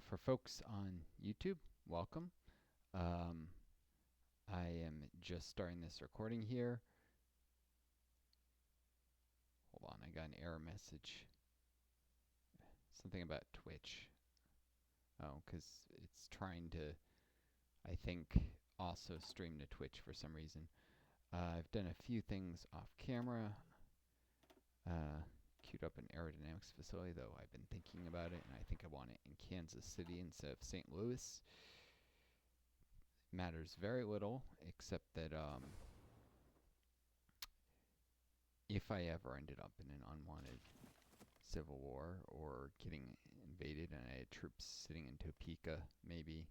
For folks on YouTube, welcome. Um, I am just starting this recording here. Hold on, I got an error message. Something about Twitch. Oh, because it's trying to, I think, also stream to Twitch for some reason. I've done a few things off camera. Queued up an aerodynamics facility, though I've been thinking about it, and I think I want it in Kansas City instead of St. Louis. Matters very little, except that if I ever ended up in an unwanted civil war or getting invaded and I had troops sitting in Topeka, maybe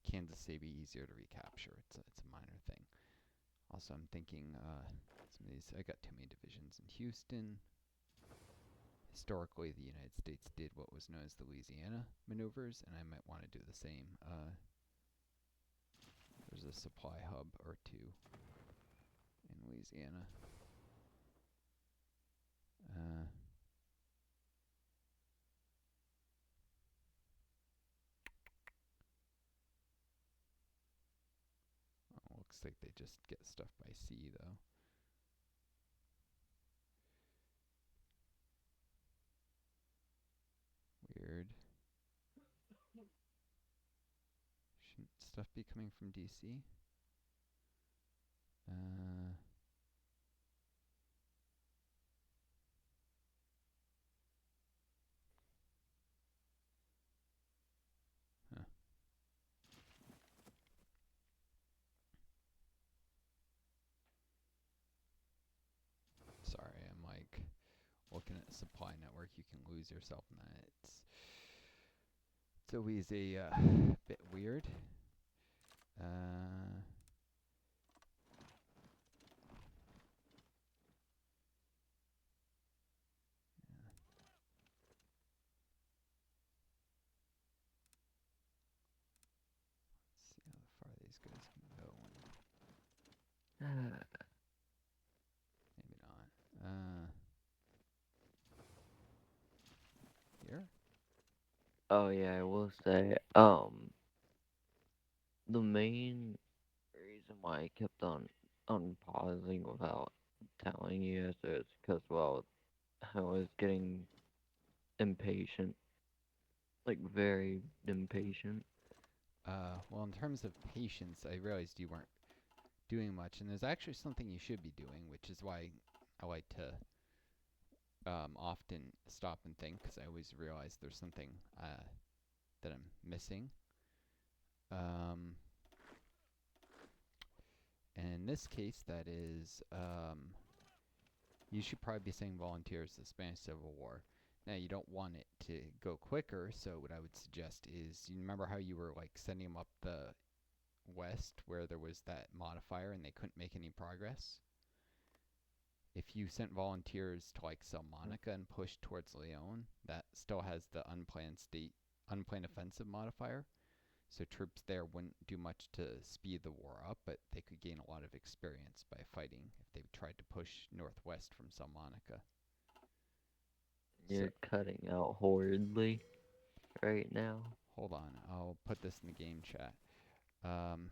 Kansas City be easier to recapture. It's a minor thing. Also, I'm thinking some of these. I got too many divisions in Houston. Historically, the United States did what was known as the Louisiana maneuvers, and I might want to do the same. There's a supply hub or two in Louisiana. Looks like they just get stuff by sea, though. Weird. Shouldn't stuff be coming from DC? Huh. Sorry, I'm like looking at the supply network. You can lose yourself in that. It's always a bit weird. Let's see how far these guys can go. Maybe not. Here? Oh yeah, I will say, the main reason why I kept on pausing without telling you is because, well, I was getting impatient, like very impatient. Well, in terms of patience, I realized you weren't doing much, and there's actually something you should be doing, which is why I like to often stop and think, because I always realize there's something that I'm missing. And in this case, that is, you should probably be saying volunteers the Spanish Civil War. Now, you don't want it to go quicker, so what I would suggest is, you remember how you were like sending them up the west where there was that modifier and they couldn't make any progress? If you sent volunteers to like Salamanca and pushed towards Leon, that still has the unplanned offensive modifier. So troops there wouldn't do much to speed the war up, but they could gain a lot of experience by fighting if they tried to push northwest from Salamanca. So You're cutting out horridly right now. hold on, I'll put this in the game chat. Um,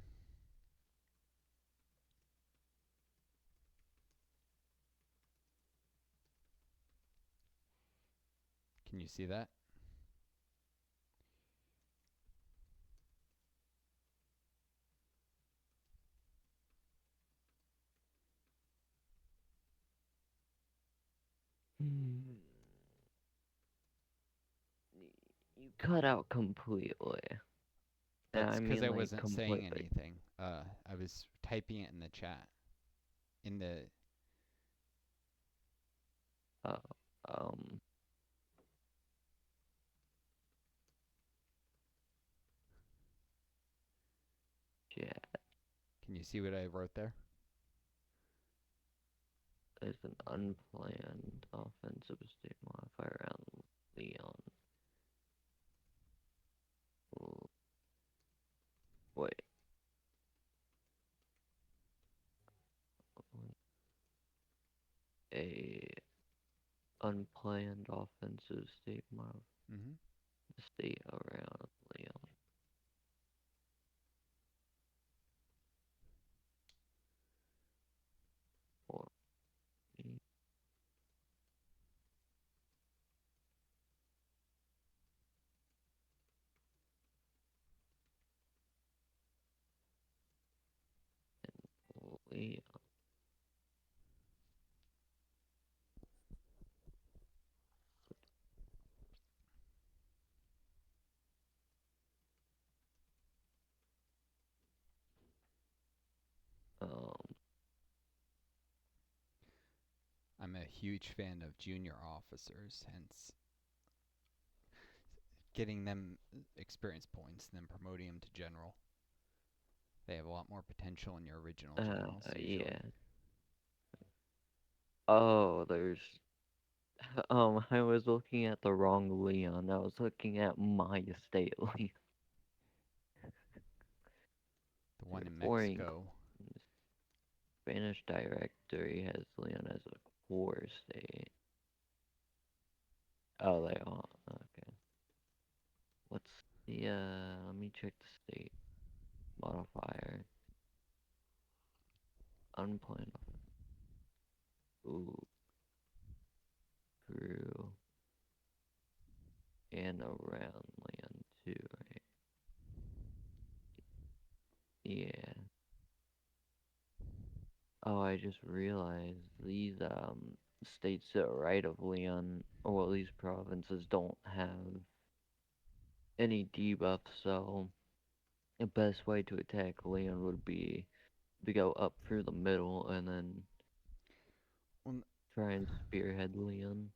can you see that? You cut out completely. And That's I because mean I like wasn't saying completely. anything. I was typing it in the chat. In the Uh, um, yeah, Can you see what I wrote there? there's an unplanned offensive state modifier around Leon. Wait. A unplanned offensive state model. Mm-hmm. The state around Leon. Or me. Leon. Um, I'm a huge fan of junior officers, hence getting them experience points and then promoting them to general. They have a lot more potential in your original generals usually. yeah. Oh, there's. I was looking at the wrong Leon. I was looking at my state Leon. The one in Foreign Mexico. Spanish directory has Leon as a core state. Oh, they are. Okay. What's the, let me check the state modifier. Unplanned. Ooh. Peru. And around land too, right? Yeah. Oh, I just realized these, states to the right of Leon, or well, these provinces don't have any debuffs, so the best way to attack Leon would be to go up through the middle and then Well, try and spearhead Leon.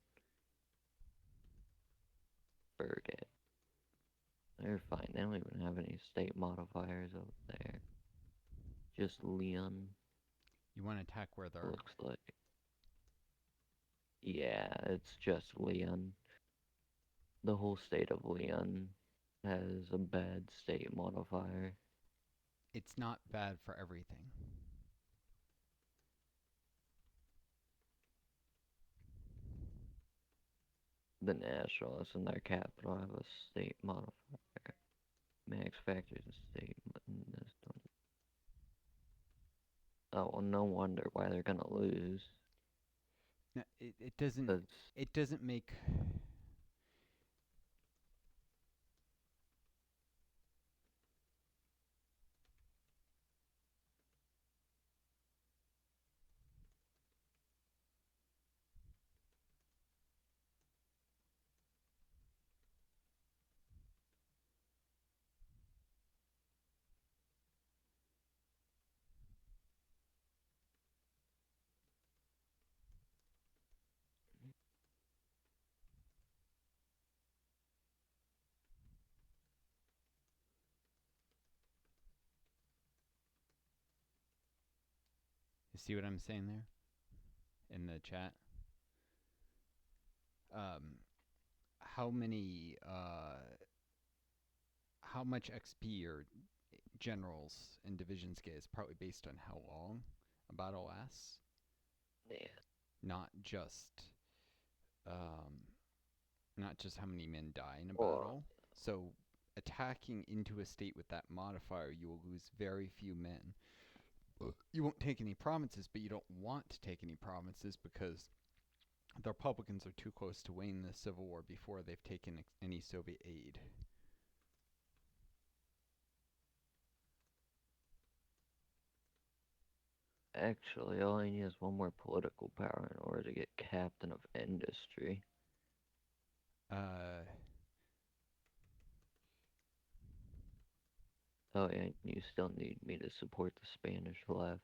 Forget. They're fine. They don't even have any state modifiers over there. Just Leon, you want to attack where they're. looks like. Yeah, it's just Leon. The whole state of Leon has a bad state modifier. It's not bad for everything. The Nationalists in their capital have a state modifier. Max factors in state, but this don't. Oh, well, no wonder why they're gonna lose. No, it doesn't. Cause It doesn't make. You see what I'm saying there? In the chat. Um, how many? How much XP your generals and divisions get is probably based on how long a battle lasts, yeah, not just um, not just how many men die in a or battle. So attacking into a state with that modifier, you will lose very few men. You won't take any provinces, but you don't want to take any provinces because the Republicans are too close to winning the Civil War before they've taken any Soviet aid. actually, all I need is one more political power in order to get captain of industry. Uh, Oh yeah, you still need me to support the Spanish left.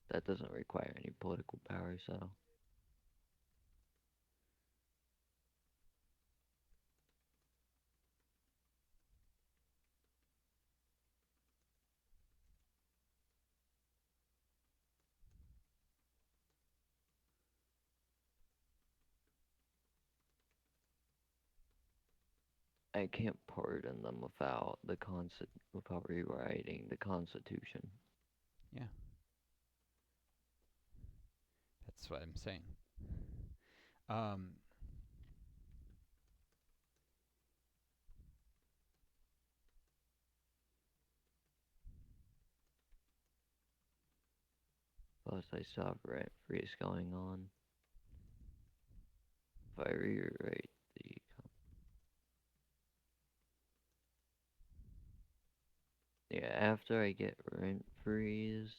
That doesn't require any political power, so. I can't pardon them without rewriting the Constitution. yeah, that's what I'm saying. Um, Plus, I still have rent freeze going on. If I rewrite the. Yeah, after I get rent freeze,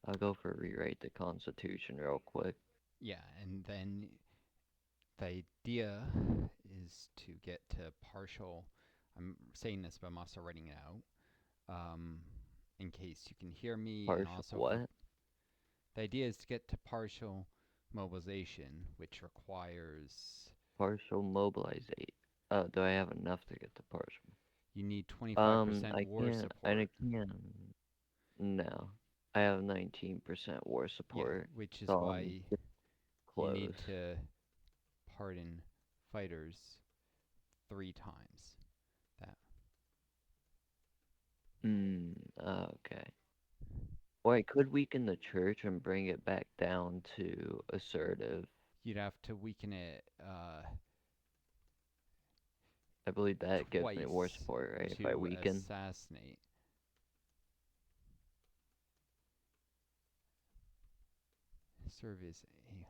I'll go for rewrite the Constitution real quick. yeah, and then the idea is to get to partial. I'm saying this, but I'm also writing it out in case you can hear me, and Partial also for what? the idea is to get to partial mobilization, which requires Partial mobilization. Do I have enough to get to partial? you need 25% I war can't. support. No, I have 19% war Yeah, support, which is so I'm why you need close. to pardon fighters 3 times that. Okay. Or I could weaken the church and bring it back down to assertive. You'd have to weaken it I believe that gives me war twice support, right? If I to weaken. assassinate. Serve as a.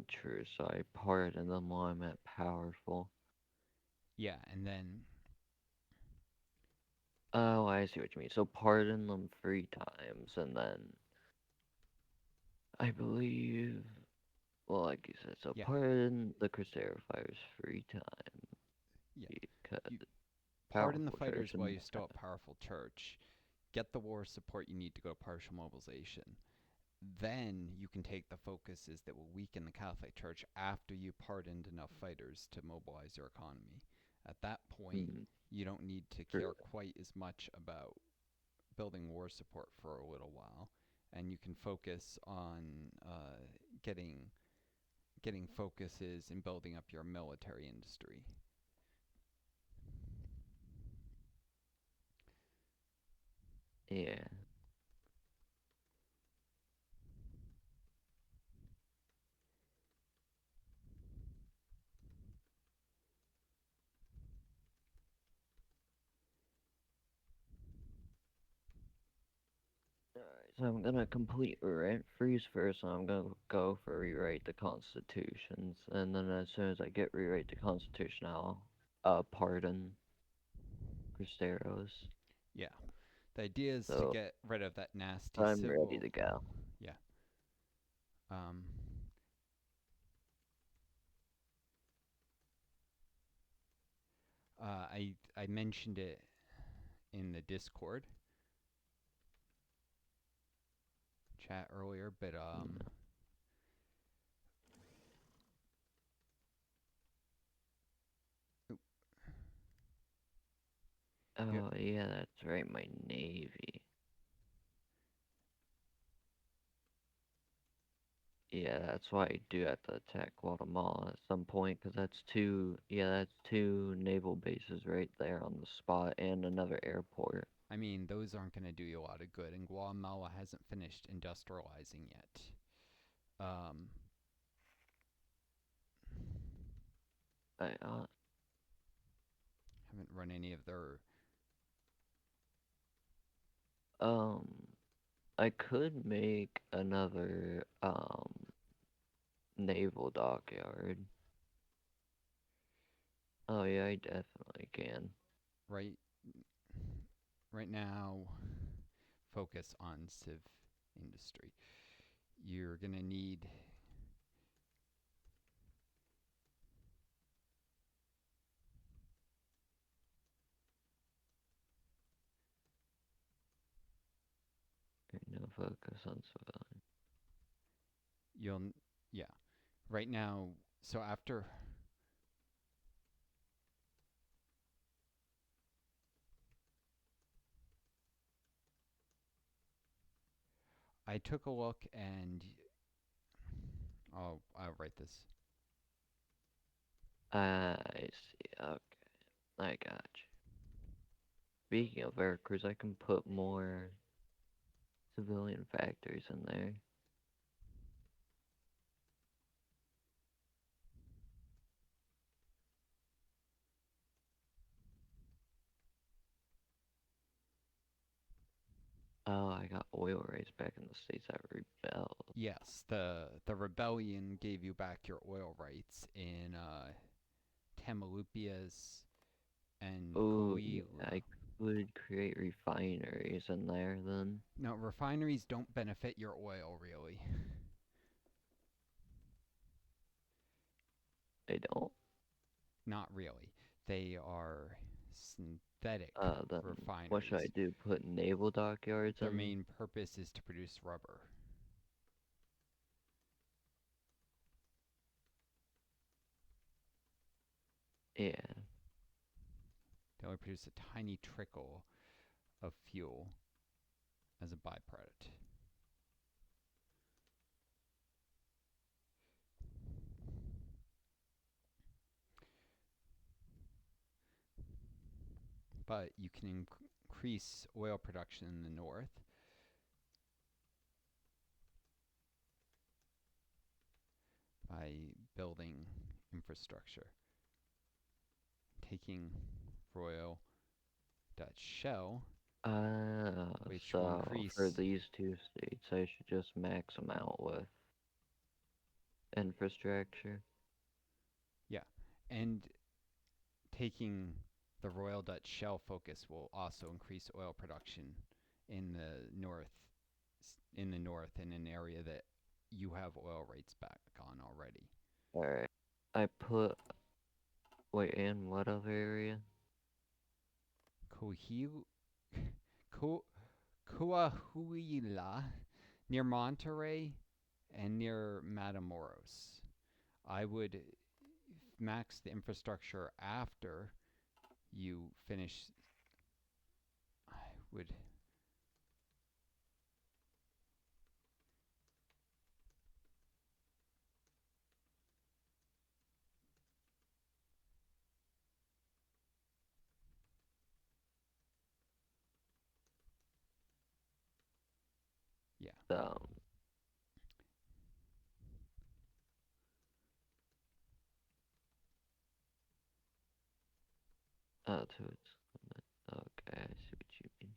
True, so I pardon them while I'm at powerful. Yeah, and then Oh, I see what you mean. So pardon them 3 times, and then I believe, well, like you said, so yeah, pardon the Crusader fighters 3 times yeah. because You pardon the powerful church fighters while and you're still at powerful church. Get the war support you need to go to partial mobilization. Then you can take the focuses that will weaken the Catholic Church after you pardoned enough fighters to mobilize your economy. At that point, mm, you don't need to true. care quite as much about building war support for a little while, and you can focus on getting getting focuses and building up your military industry. Yeah. Alright, so I'm gonna complete rent freeze first, so I'm gonna go for rewrite the constitutions, and then as soon as I get rewrite the constitution, I'll pardon Cristeros. Yeah. The idea is to So get rid of that nasty I'm ready civil. to go. Yeah. Um, I mentioned it in the Discord chat earlier, but yep. Oh yeah, that's right, my navy. Yeah, that's why I do have to attack Guatemala at some point, because that's two naval bases right there on the spot and another airport. I mean, those aren't going to do you a lot of good, and Guatemala hasn't finished industrializing yet. Um, I haven't run any of their. um I could make another naval dockyard. Oh yeah, I definitely can. right right now, focus on civ industry. You're going to need. No focus on civilian. You'll. Yeah. Right now, so after I took a look and I'll write this. I see. Okay, I got you. Speaking of Veracruz, I can put more civilian factories in there. Oh, I got oil rights back in the states that rebelled. Yes, the rebellion gave you back your oil rights in Tamaulipas and Oh, yeah, Coahuila. I could create refineries in there then. No, refineries don't benefit your oil really. They don't. Not really. They are synthetic Then what should I refineries. do? Put naval dockyards Their in? main purpose is to produce rubber. Yeah. They only produce a tiny trickle of fuel as a byproduct. But you can increase oil production in the north by building infrastructure. Taking Royal Dutch Shell, which will So for increase, these two states, I should just max them out with infrastructure. yeah, and taking the Royal Dutch Shell focus will also increase oil production in the north, in an area that you have oil rights back on already. Alright. I put. Wait, in what other area? Coahuila, Coahuila, near Monterey and near Matamoros. I would max the infrastructure after you finish. I would. Yeah. Um, to its limit. Okay, I see what you mean.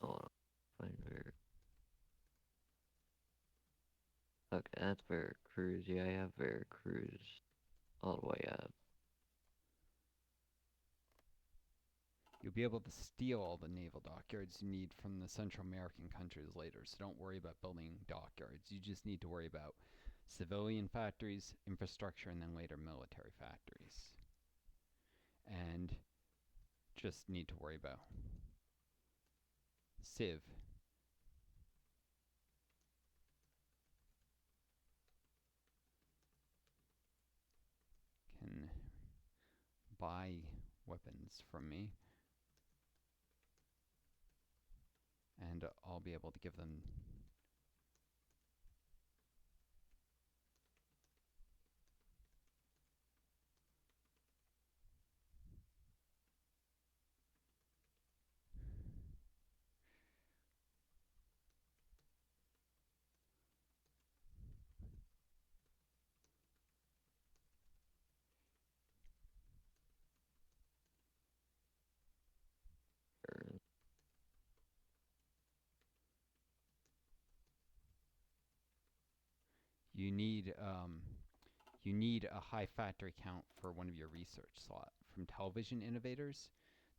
Hold on. Find Ver. Okay, that's Veracruz. Yeah, I have Veracruz all the way up. You'll be able to steal all the naval dockyards you need from the Central American countries later, so don't worry about building dockyards. You just need to worry about civilian factories, infrastructure, and then later military factories. And just need to worry about Civ. Can buy weapons from me, and I'll be able to give them. You need you need a high factory count for one of your research slot from television innovators.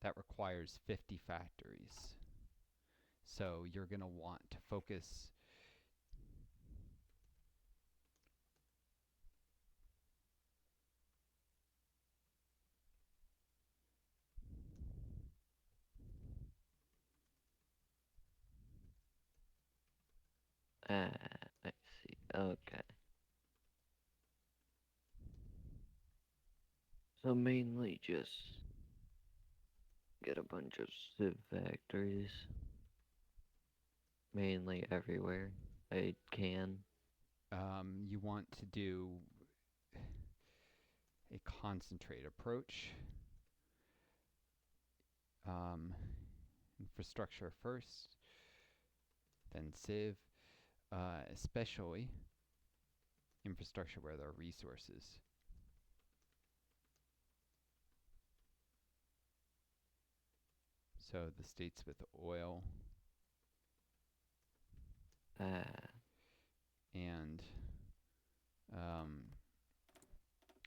That requires 50 factories. So you're going to want to focus. I see. Okay. So mainly just get a bunch of civ factories, mainly everywhere I can. You want to do a concentrate approach. Infrastructure first, then civ, especially infrastructure where there are resources. So the states with oil and I'm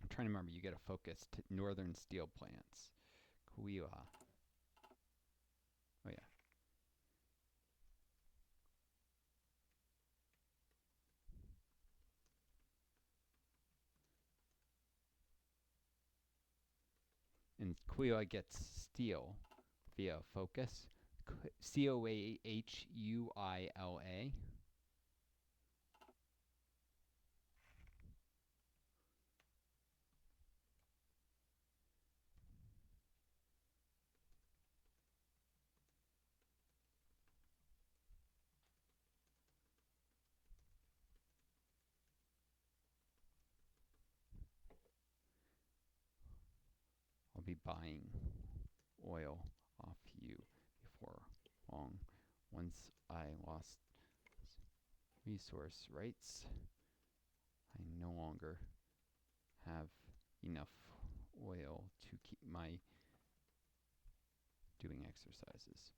trying to remember, you get a focus to northern steel plants. Kuila. Oh yeah. And Kuila gets steel via focus. Coahuila. I'll be buying oil off you before long. Once I lost resource rights, I no longer have enough oil to keep my doing exercises.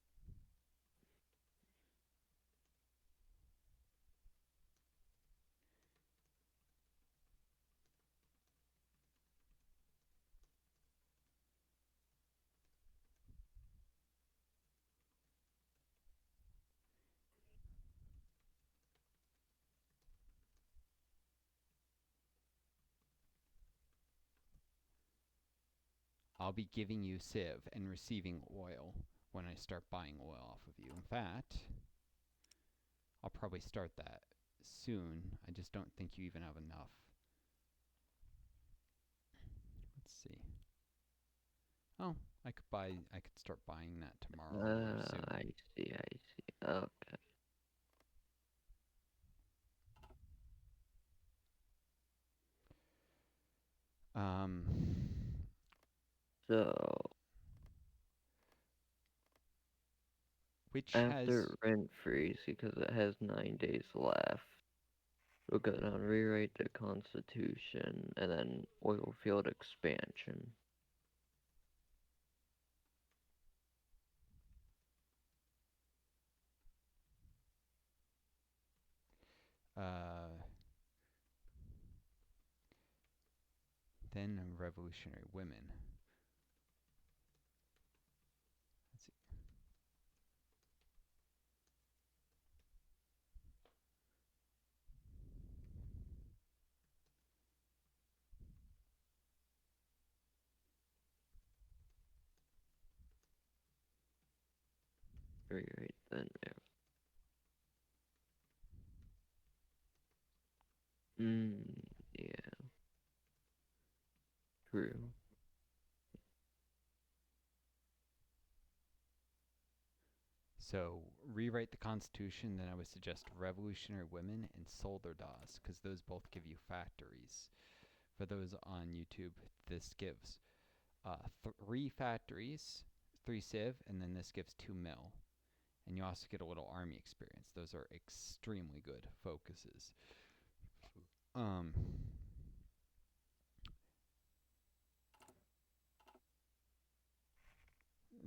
I'll be giving you civ and receiving oil when I start buying oil off of you. In fact, I'll probably start that soon. I just don't think you even have enough. Let's see. Oh, I could start buying that tomorrow or soon. I see. Okay. Um, So which has after rent freeze, because it has 9 days left, we'll go down, rewrite the Constitution, and then oil field expansion. then revolutionary women. Let's see. Rewrite then. Yeah. True. So rewrite the Constitution. Then I would suggest revolutionary women and soldadas, because those both give you factories. For those on YouTube, this gives 3 factories, 3 civ, and then this gives 2 mil. And you also get a little army experience. Those are extremely good focuses.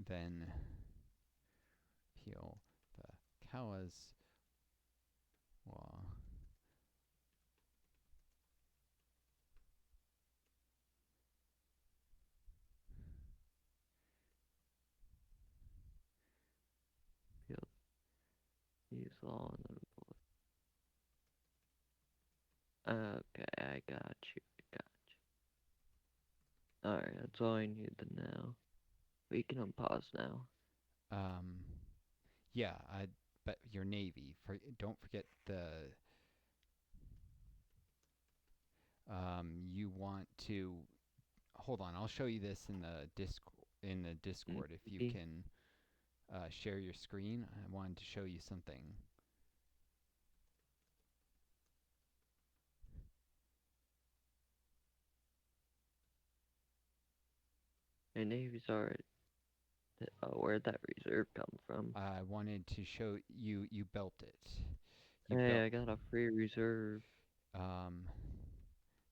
Then peel the Kawas law. Use all of them. Okay, I got you. Alright, that's all I need to know. We can unpause now. Yeah, but your navy. Don't forget the. You want to hold on, I'll show you this in the Discord if you can share your screen. I wanted to show you something. My Navy's already. Where'd that reserve come from? I wanted to show you. You built it. Hey, I got a free reserve.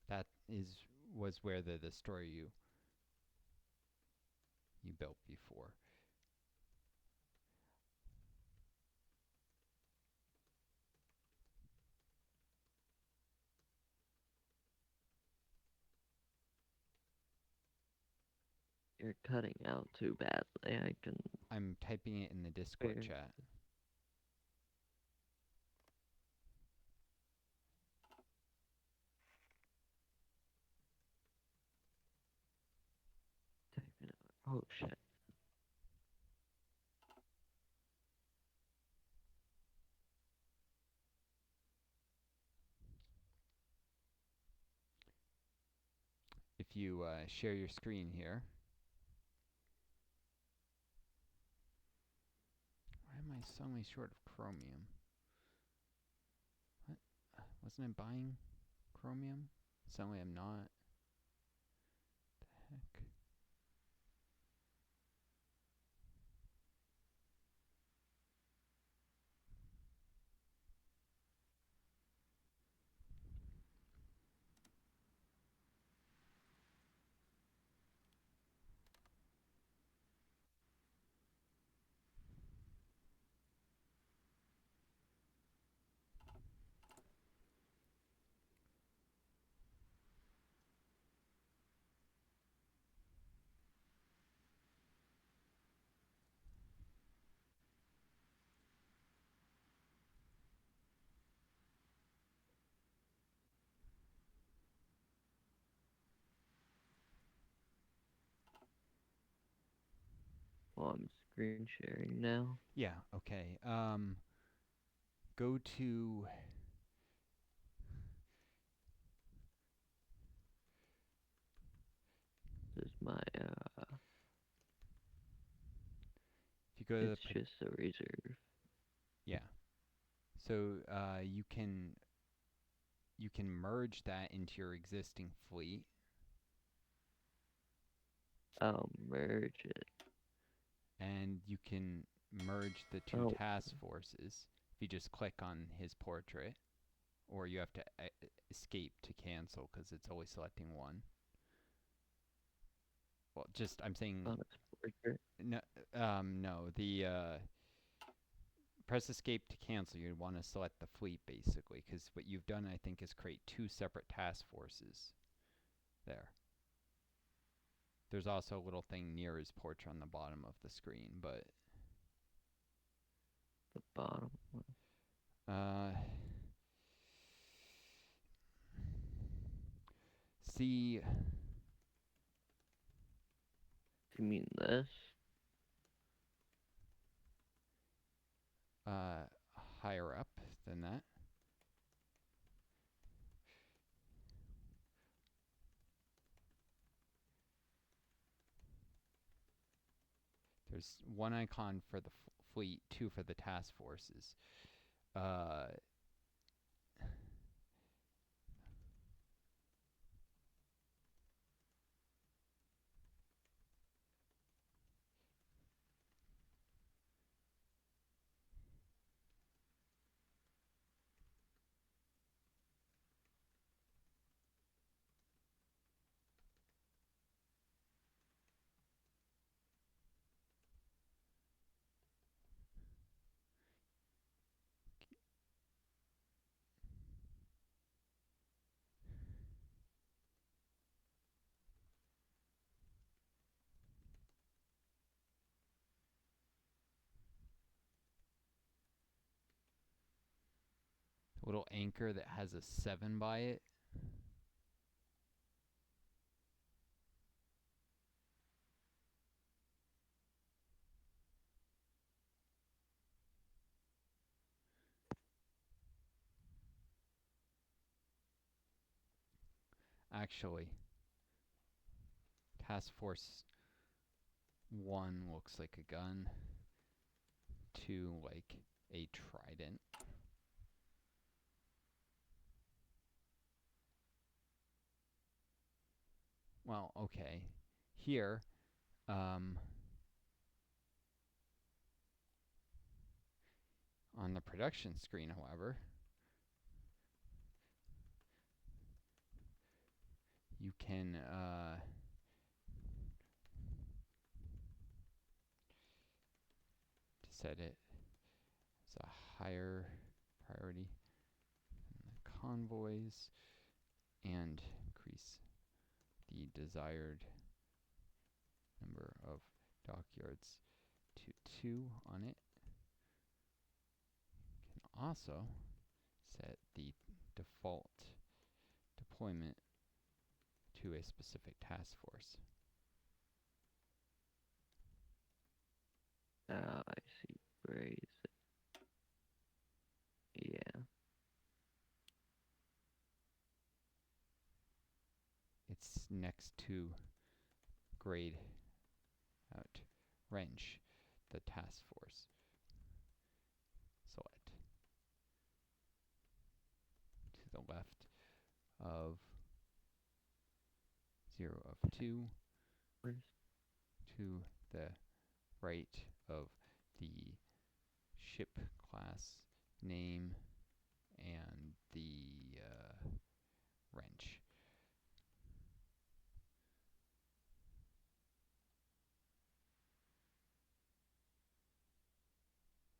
That was where the story you built before. You're cutting out too badly. I'm typing it in the Discord chat. Typing it. Oh shit. If you share your screen here. Why am I suddenly short of chromium? What? Wasn't I buying chromium? Suddenly I'm not. The heck? Well, I'm screen sharing now. Yeah, okay. Go to This is my if you go to it's just a reserve. yeah. So you can merge that into your existing fleet. I'll merge it. And you can merge the two task forces if you just click on his portrait, or you have to escape to cancel because it's always selecting one. Well, just I'm saying no. No, the press escape to cancel. You want to select the fleet basically, because what you've done, I think, is create two separate task forces. There. There's also a little thing near his portrait on the bottom of the screen, but the bottom one. See. You mean this? Higher up than that. There's one icon for the fleet, two for the task forces. A little anchor that has a 7 by it. Actually, Task Force 1 looks like a gun. 2 like a trident. Well, okay. Here, on the production screen, however, you can set it as a higher priority than the convoys and increase the desired number of dockyards to 2 on it. You can also set the default deployment to a specific task force. I see. Where is it? Yeah. It's next to grayed out wrench, the task force. Select. To the left of 0 of 2. Where's To the right of the ship class name and the wrench.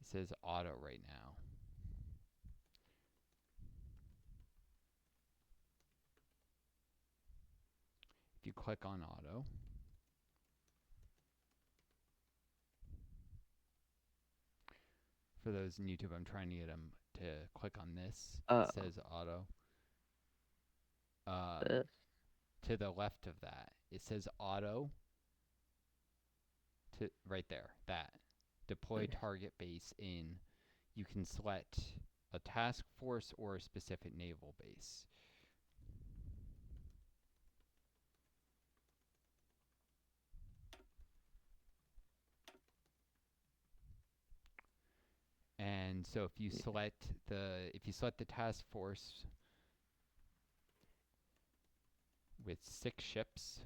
It says auto right now. If you click on auto, for those in YouTube, I'm trying to get them to click on this. It says auto. this? To the left of that, it says auto. To right there, that deploy Okay. target base in. You can select a task force or a specific naval base. And so if you select the task force with 6 ships,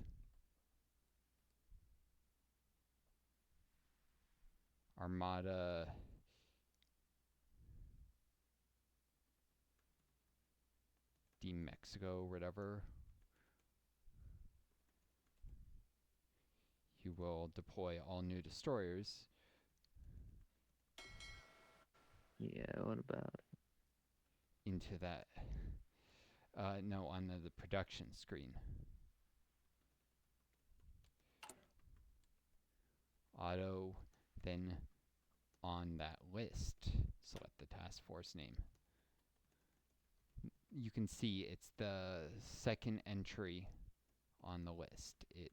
Armada de Mexico, whatever, you will deploy all new destroyers. Yeah, what about it? Into that. No, on the production screen. Auto, then on that list, select the task force name. You can see it's the second entry on the list. You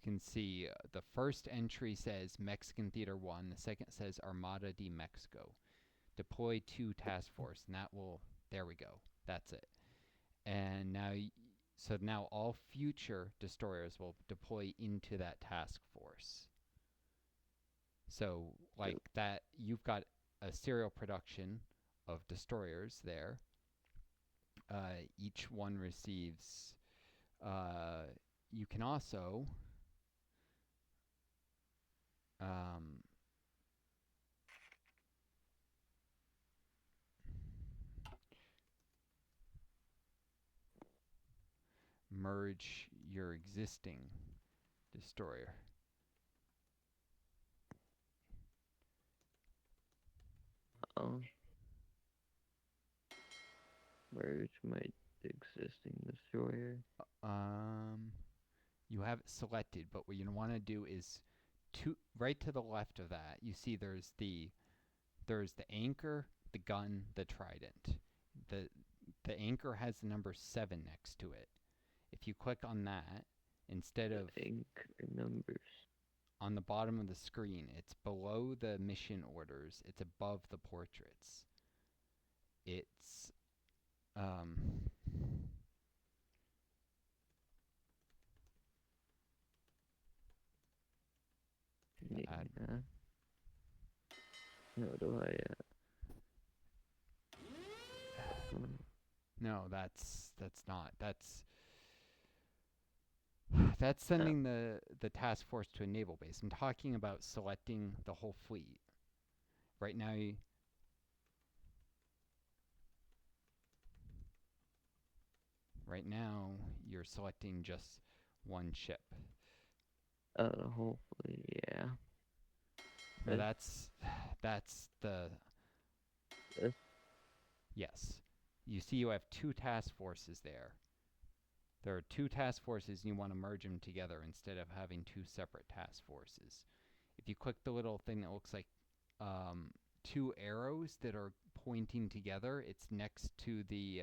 can see the first entry says Mexican Theater 1, the second says Armada de Mexico. Deploy to task force, and that will, there we go, that's it. And now, so now all future destroyers will deploy into that task force. So like that, you've got a serial production of destroyers there. Each one receives, you can also merge your existing destroyer. Merge my existing destroyer. You have it selected, but what you want to do is right to the left of that, you see there's the anchor, the gun, the trident. The anchor has the number 7 next to it. If you click on that, instead of anchor numbers on the bottom of the screen, it's below the mission orders. It's above the portraits. It's Yeah. How do I? No, that's not. That's sending the task force to a naval base. I'm talking about selecting the whole fleet. Right now, you're selecting just one ship. Hopefully, yeah. No, that's the This. yes. You see, you have two task forces there. There are two task forces, and you want to merge them together instead of having two separate task forces. If you click the little thing that looks like two arrows that are pointing together, it's next to the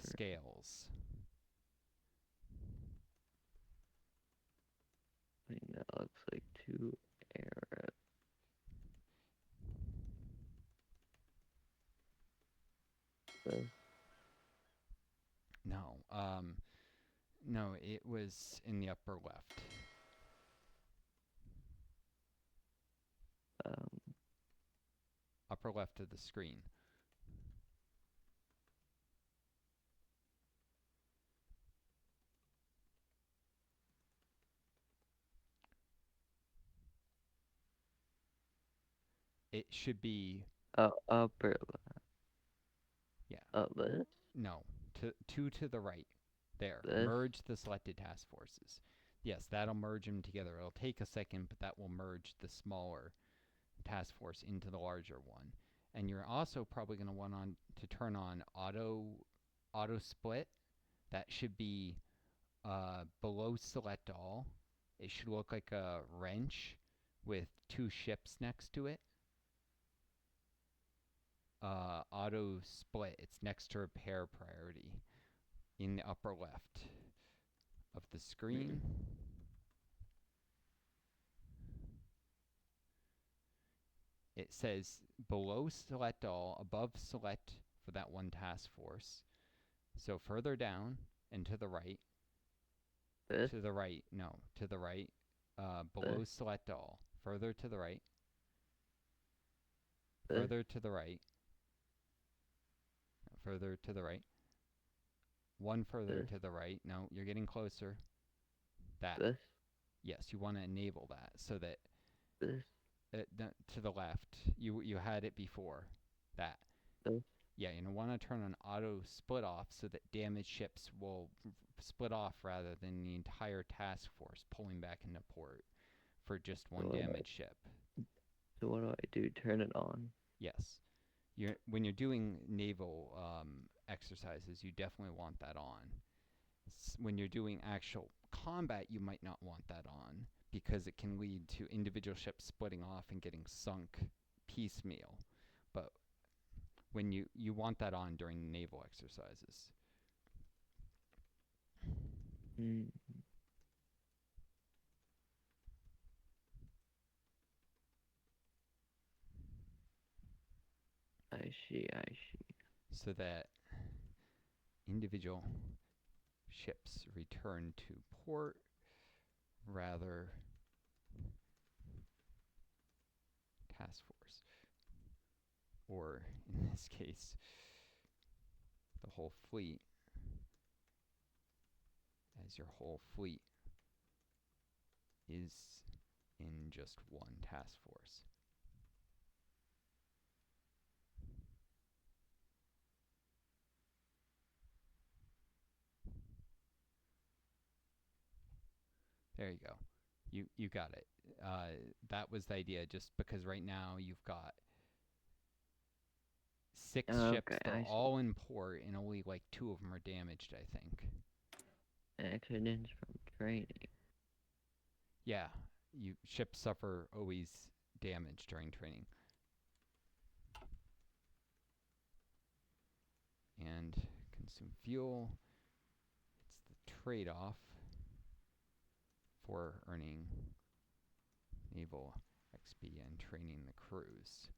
scales. I think that looks like two arrows. This. No, no, it was in the upper left. Upper left of the screen. It should be Upper left. yeah. This. No, two to the right. There. This. Merge the selected task forces. Yes, that'll merge them together. It'll take a second, but that will merge the smaller task force into the larger one. And you're also probably going to want to turn on auto split. That should be below select all. It should look like a wrench with two ships next to it. Auto split. It's next to repair priority in the upper left of the screen. It says below select all, above select for that one task force. So further down and to the right. This. To the right. No, to the right. Below select all. Further to the right. Further to the right. Further to the right. One further to the right. No, you're getting closer. That. This. Yes, you want to enable that so that This. to the left. You had it before. That. This. Yeah, you want to turn on auto split off so that damaged ships will split off rather than the entire task force pulling back into port for just one damaged ship. So what do I do? Turn it on? Yes. When you're doing naval exercises, you definitely want that on. When you're doing actual combat, you might not want that on because it can lead to individual ships splitting off and getting sunk piecemeal. But when you want that on during naval exercises. I see. So that individual ships return to port rather task force. Or in this case, the whole fleet, as your whole fleet is in just one task force. There you go. You got it. That was the idea, just because right now you've got 6 ships that are all in port, and only like 2 of them are damaged, I think. Accidents from training. Yeah, ships suffer always damage during training. And consume fuel. It's the trade-off for earning naval XP and training the crews.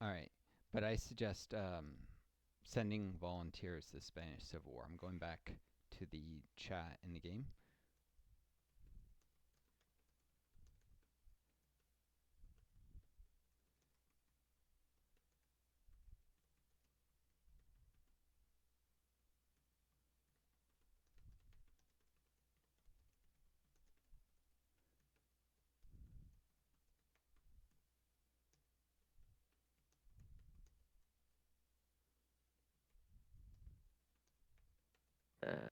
All right, but I suggest sending volunteers to the Spanish Civil War. I'm going back to the chat in the game. Uh,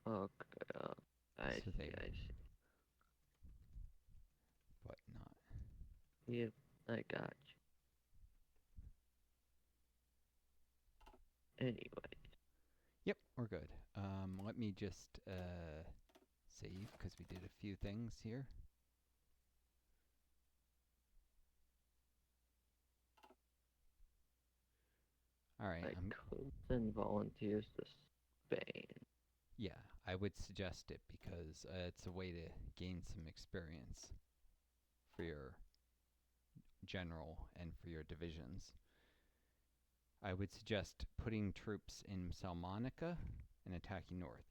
okay. I So see. they, I see. but not. Yep, I got you. Anyway. Yep, we're good. Let me just save because we did a few things here. All right. I could send volunteers to Spain. Yeah, I would suggest it because it's a way to gain some experience for your general and for your divisions. I would suggest putting troops in Salamanca and attacking north.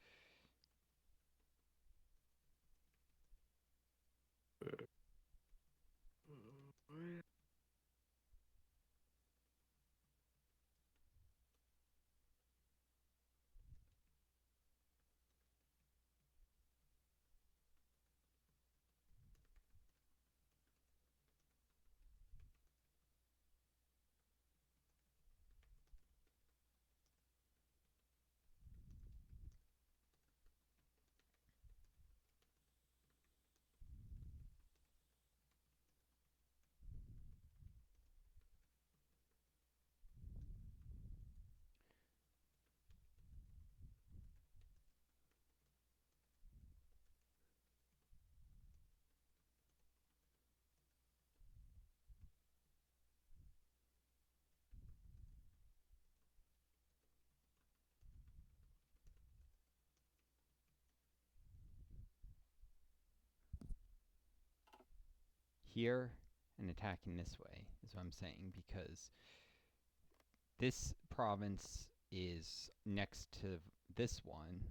Here and attacking this way is what I'm saying, because this province is next to this one,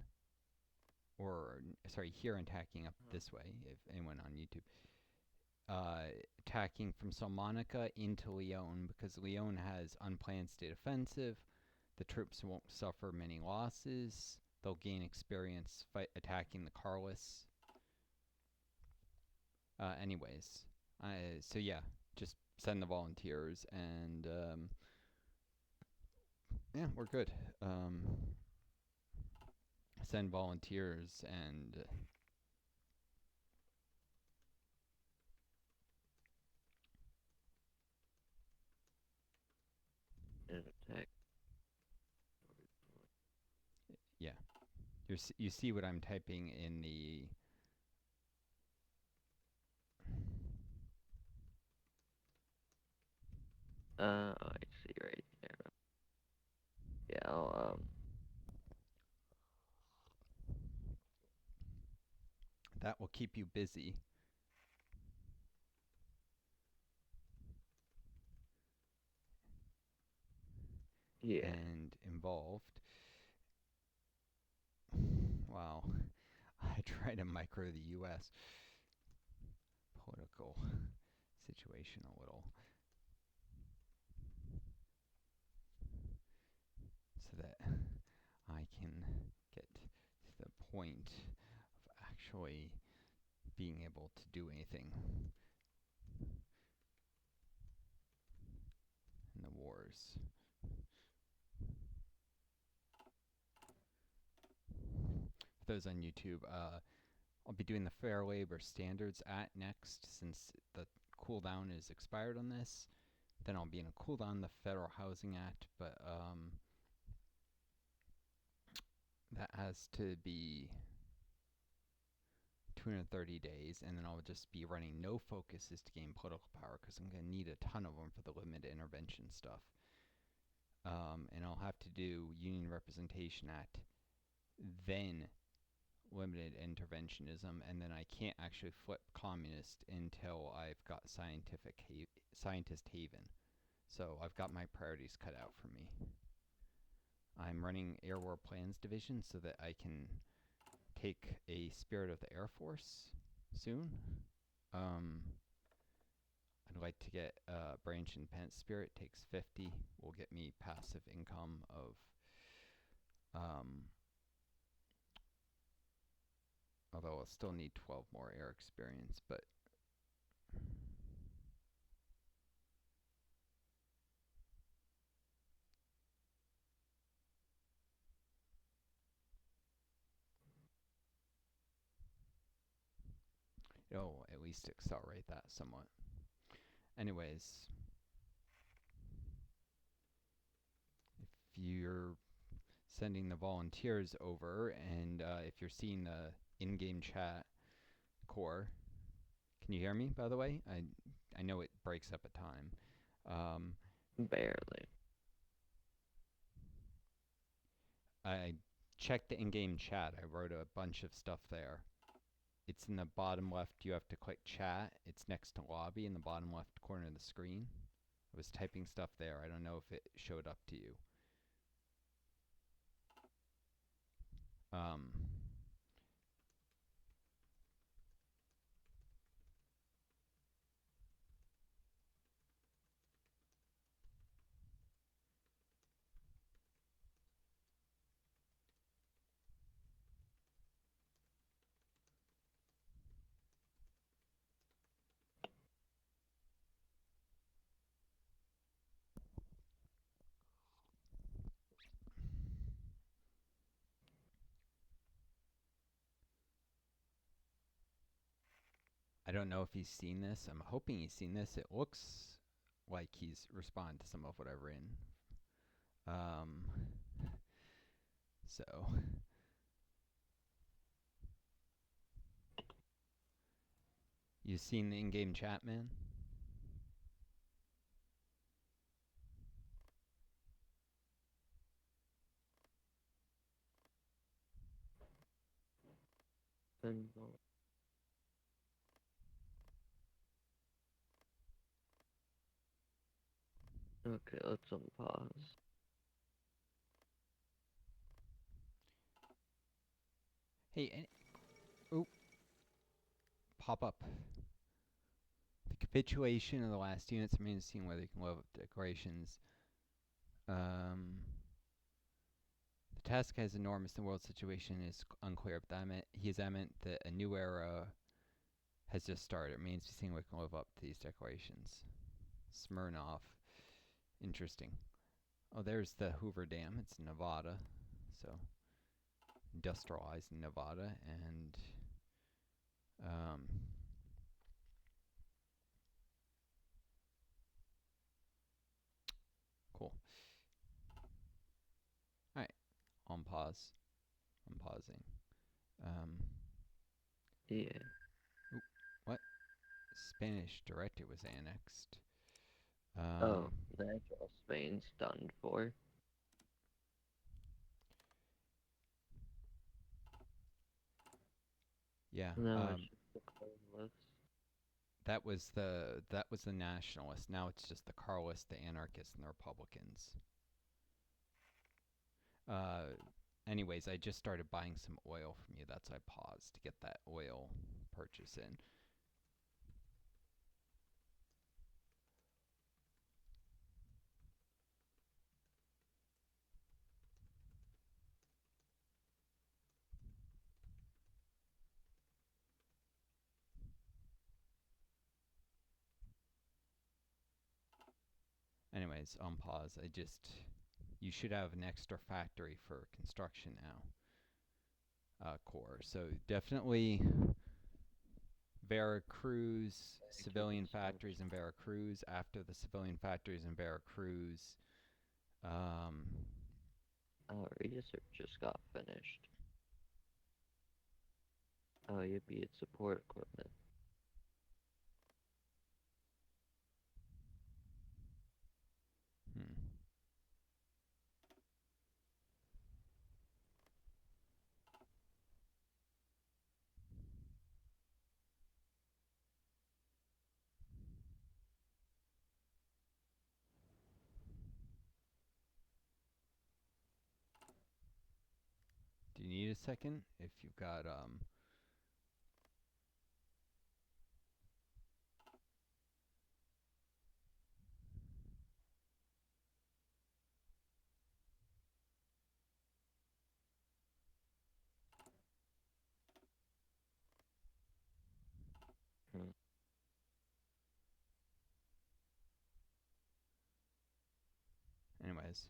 or sorry, here attacking up this way, if anyone on YouTube. Attacking from Salamanca into Leon, because Leon has unplanned state offensive. The troops won't suffer many losses. They'll gain experience attacking the Carlists. Anyways, so yeah, just send the volunteers, and yeah, we're good. Send volunteers and And attack. yeah, you see what I'm typing in the. I see right there. Yeah, I'll, That will keep you busy. yeah. And involved. Wow. I try to micro the U.S. political situation a little, so that I can get to the point of actually being able to do anything in the wars. For those on YouTube, I'll be doing the Fair Labor Standards Act next, since the cooldown is expired on this. Then I'll be in a cooldown the Federal Housing Act, but that has to be 230 days, and then I'll just be running no focuses to gain political power, because I'm going to need a ton of them for the limited intervention stuff. And I'll have to do union representation at then limited interventionism, and then I can't actually flip communist until I've got scientist haven. So I've got my priorities cut out for me. I'm running Air War Plans Division so that I can take a Spirit of the Air Force soon. I'd like to get Branch and Pence Spirit, takes 50, will get me passive income of although I'll still need 12 more air experience, but it'll at least accelerate that somewhat. Anyways, if you're sending the volunteers over, and if you're seeing the in-game chat core, can you hear me, by the way? I know it breaks up at time. Barely. I checked the in-game chat. I wrote a bunch of stuff there. It's in the bottom left. You have to click chat. It's next to lobby in the bottom left corner of the screen. I was typing stuff there. I don't know if it showed up to you. I don't know if he's seen this. I'm hoping he's seen this. It looks like he's responded to some of what I've written. So you seen the in-game chat, man? Okay, let's unpause. Hey, pop up. The capitulation of the last units remains seeing whether you can level up decorations. The task has enormous. The world situation is unclear, but he is adamant that a new era has just started. It remains to be seen whether we can live up to these declarations. Smirnov. Interesting. Oh, there's the Hoover Dam. It's Nevada. So, industrialized Nevada. And, cool. Alright. On pause. I'm pausing. Yeah. Oop, what? Spanish director was annexed. Oh, natural Spain's done for. Yeah. No, it's just the Carlist. That was the nationalist. Now it's just the Carlists, the anarchists, and the Republicans. Anyways, I just started buying some oil from you. That's why I paused to get that oil purchase in. Anyways, on pause. You should have an extra factory for construction now. Core. So definitely Veracruz, civilian factories in Veracruz. After the civilian factories in Veracruz, Research just got finished. Oh, yippee, it's support equipment. need a second, if you've got Hmm. anyways.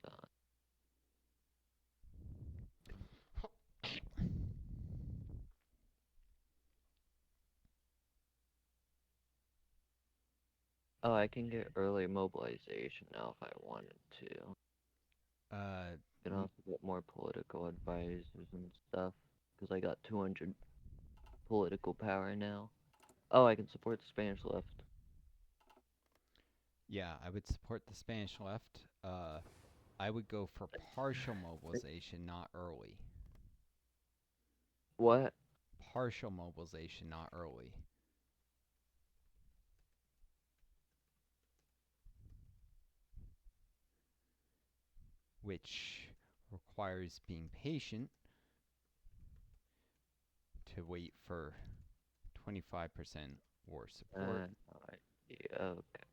Done. Oh, I can get early mobilization now if I wanted to. Uh, Can also get more political advisors and stuff because I got 200 political power now. Oh, I can support the Spanish left. yeah, I would support the Spanish left. I would go for partial mobilization, not early. What? Partial mobilization, not early. Which requires being patient to wait for 25% war support. Yeah, okay.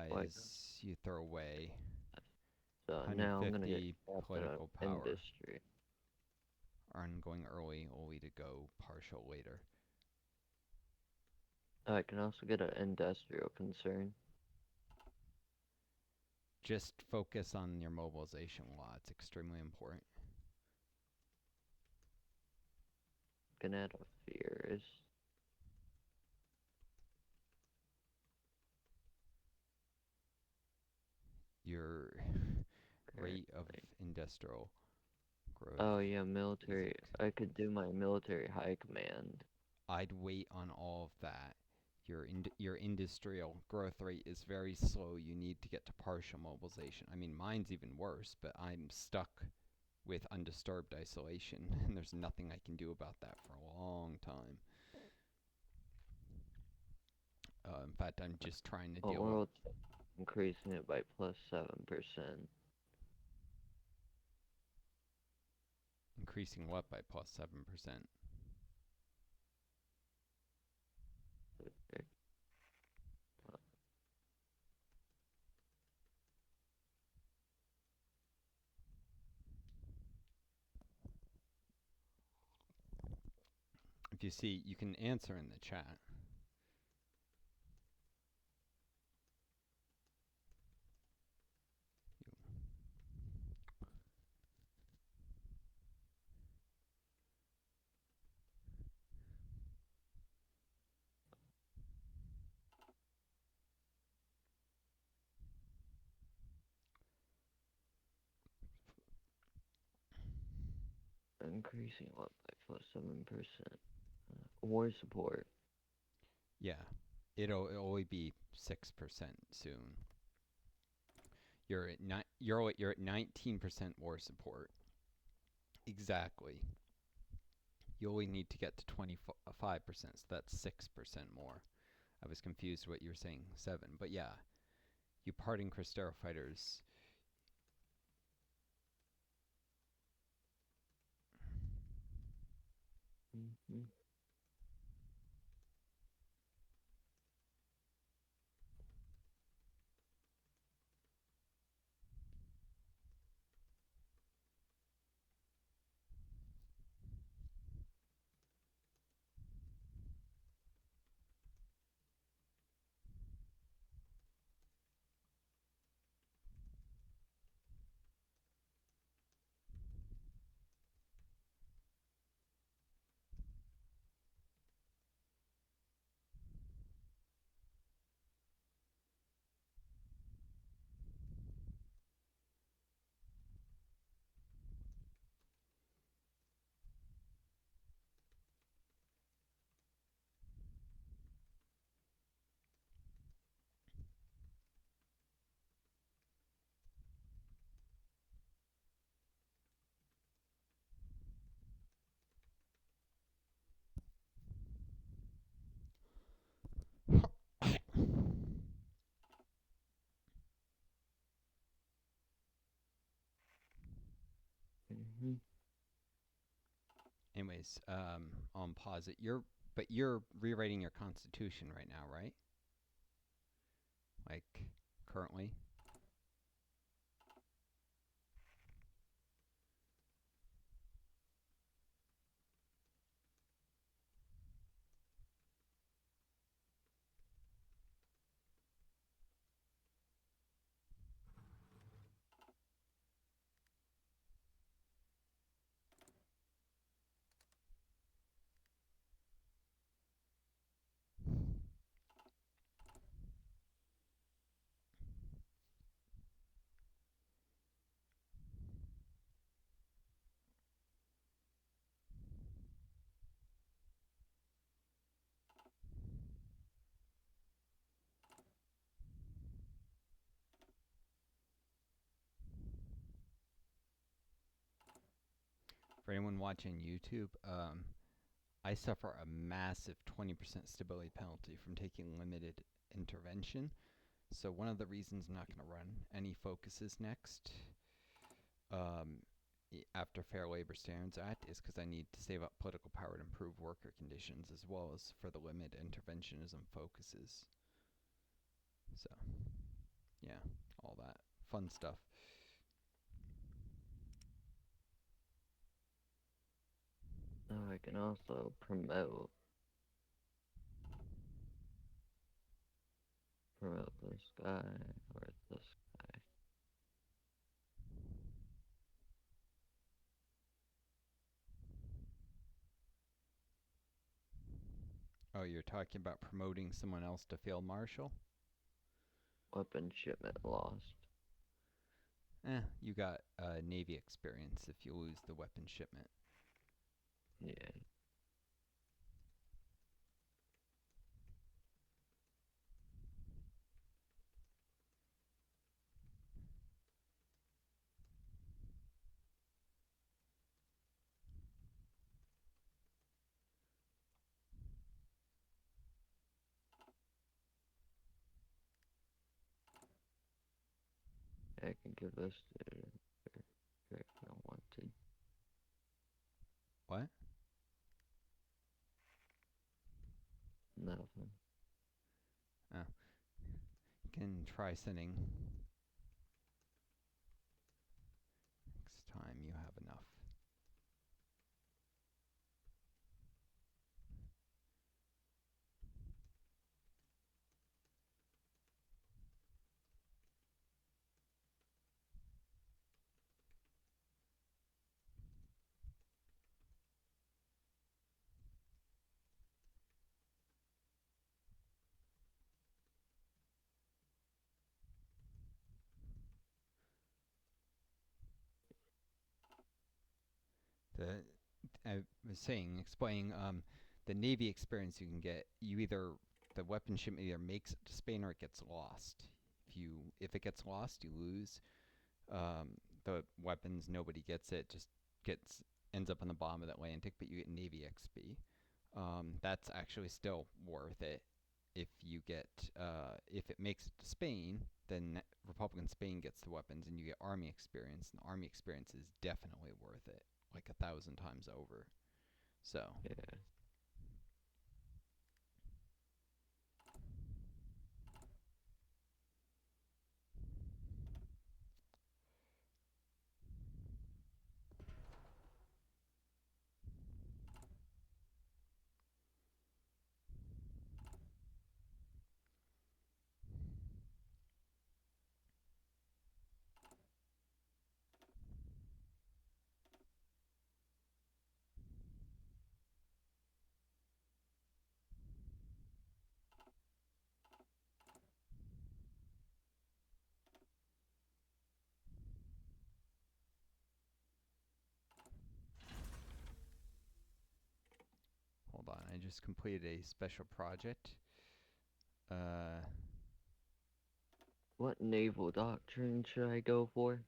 Like, Otherwise, you throw away so now I'm gonna get 150 captain of political power industry. on going early, only to go partial later. I can also get an industrial concern. Just focus on your mobilization law. It's extremely important. Can add a fears. Your rate of Currently. industrial growth Oh yeah, is military. I could do my military high command. I'd wait on all of that. Your industrial growth rate is very slow. You need to get to partial mobilization. I mean, mine's even worse, but I'm stuck with undisturbed isolation, and there's nothing I can do about that for a long time. In fact, I'm just trying to Oh, deal with world increasing it by plus 7%. increasing what by plus 7%. Okay. If you see, you can answer in the chat. Increasing what by plus 7%. War support. Yeah, it'll only be 6% soon. You're at 19% war support. Exactly. You only need to get to 25%, so that's 6% more. I was confused what you were saying, 7. But yeah, you parting Cristero fighters, Mm-hmm. Mm-hmm. Anyways, on pause it. You're rewriting your constitution right now, right? Like currently. For anyone watching YouTube, I suffer a massive 20% stability penalty from taking limited intervention. So one of the reasons I'm not going to run any focuses next after Fair Labor Standards Act is because I need to save up political power to improve worker conditions as well as for the limited interventionism focuses. So, yeah, all that fun stuff. I can also promote this guy or this guy. Oh, you're talking about promoting someone else to field marshal? Weapon shipment lost. You got Navy experience if you lose the weapon shipment. Yeah. I can give this to if I wanted. What? Nothing. Oh. You can try sending next time you have enough. The I was explaining the Navy experience you can get. The weapon shipment either makes it to Spain or it gets lost. If it gets lost, you lose the weapons. Nobody gets it. Just gets ends up on the bottom of the Atlantic, but you get Navy XP. That's actually still worth it. If it makes it to Spain, then Republican Spain gets the weapons, and you get Army experience. And Army experience is definitely worth it, like 1,000 times over. So, Yeah. hold on. I just completed a special project. Uh, What naval doctrine should I go for?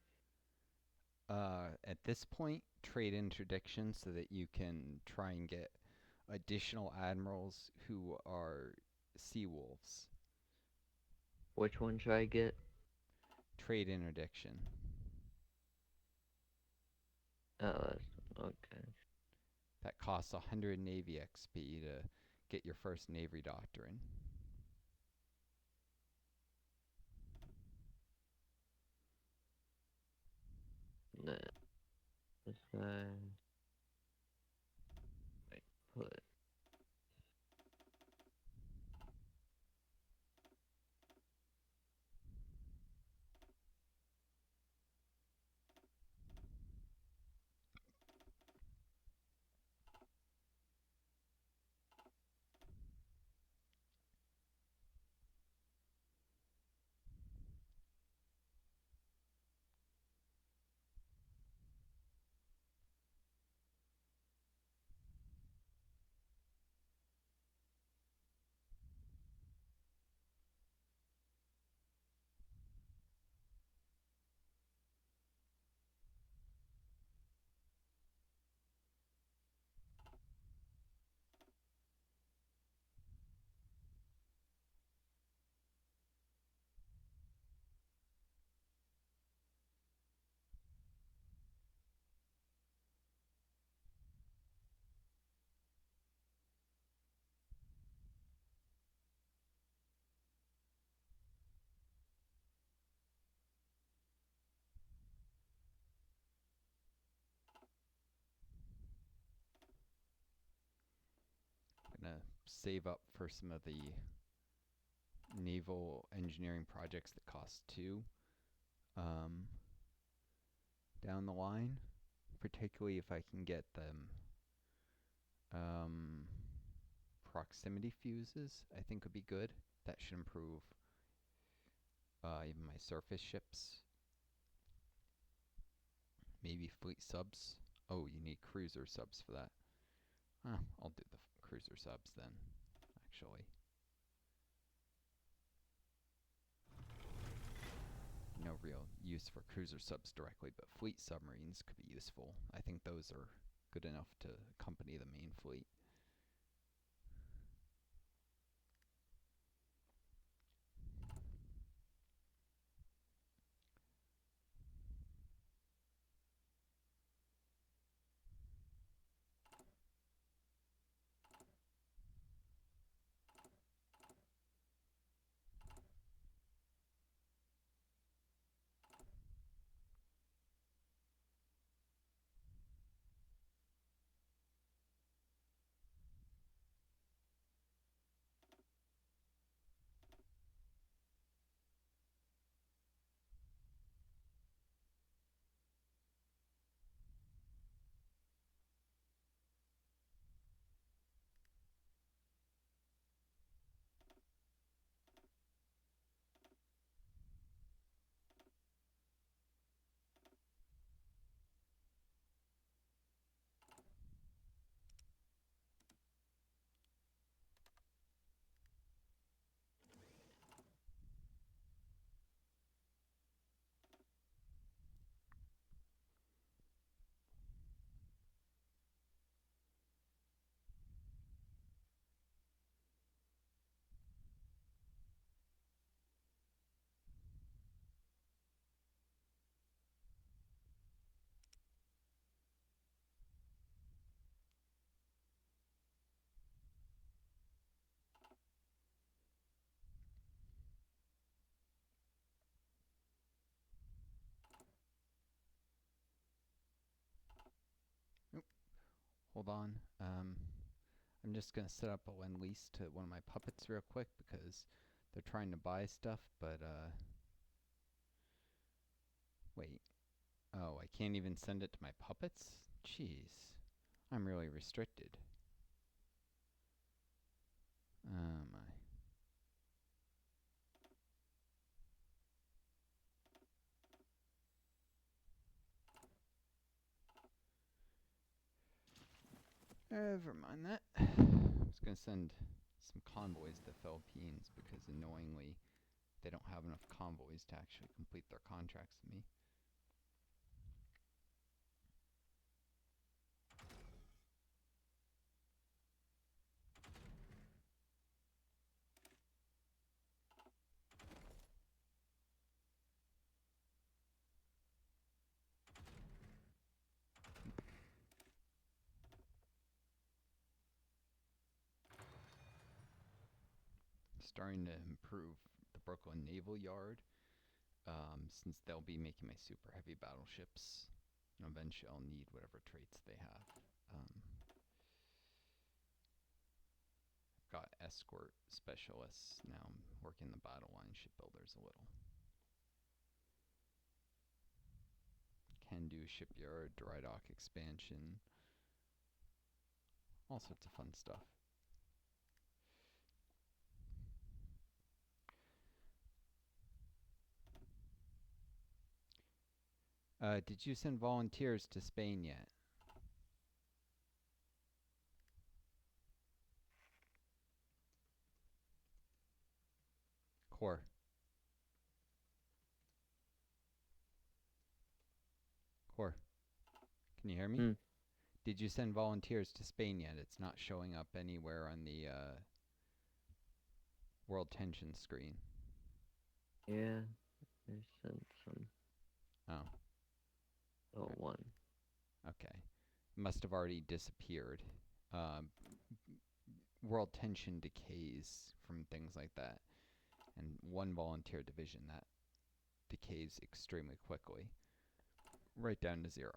at this point, trade interdiction so that you can try and get additional admirals who are sea wolves. Which one should I get? Trade interdiction. Oh, okay. That costs 100 Navy XP to get your first Navy doctrine. Nah. This guy. Wait, put. I'm gonna save up for some of the naval engineering projects that cost 2 down the line, particularly if I can get them proximity fuses. I think would be good. That should improve even my surface ships. Maybe fleet subs. Oh, you need cruiser subs for that. I'll do the cruiser subs then, actually. No real use for cruiser subs directly, but fleet submarines could be useful. I think those are good enough to accompany the main fleet. hold on. I'm just gonna set up a lend lease to one of my puppets real quick because they're trying to buy stuff, but wait. Oh, I can't even send it to my puppets? Jeez. I'm really restricted. Oh my. Never mind that. I was gonna send some convoys to the Philippines because annoyingly they don't have enough convoys to actually complete their contracts with me. Starting to improve the Brooklyn Naval Yard, since they'll be making my super heavy battleships. And eventually I'll need whatever traits they have. Got escort specialists. Now I'm working the battle line shipbuilders a little. Can do shipyard, dry dock expansion. All sorts of fun stuff. Did you send volunteers to Spain yet? Core. Core. Can you hear me? Hmm. Did you send volunteers to Spain yet? It's not showing up anywhere on the world tension screen. Yeah, I sent some. Oh. Oh, one. Okay. Must have already disappeared. World tension decays from things like that. And one volunteer division that decays extremely quickly. Right down to 0.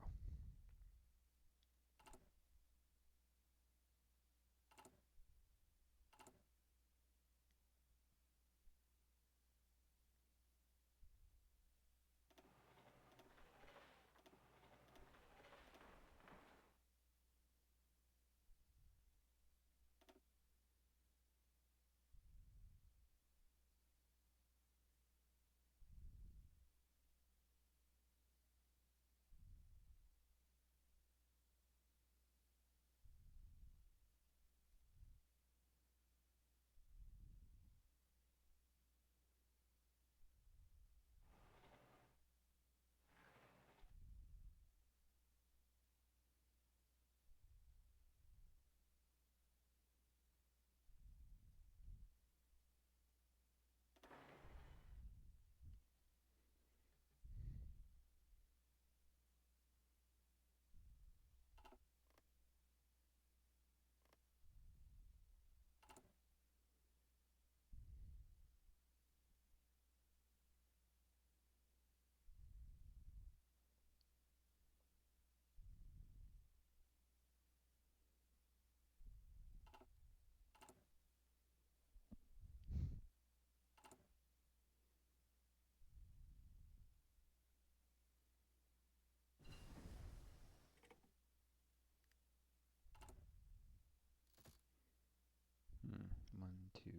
One, two,